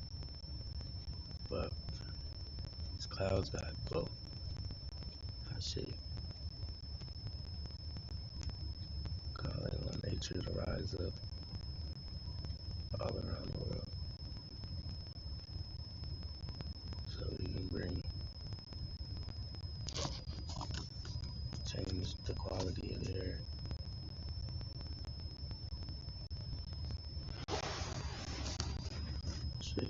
But these clouds gotta go. I see. Calling on nature to rise up all around the world. So we can bring, change the quality of the air. Shit.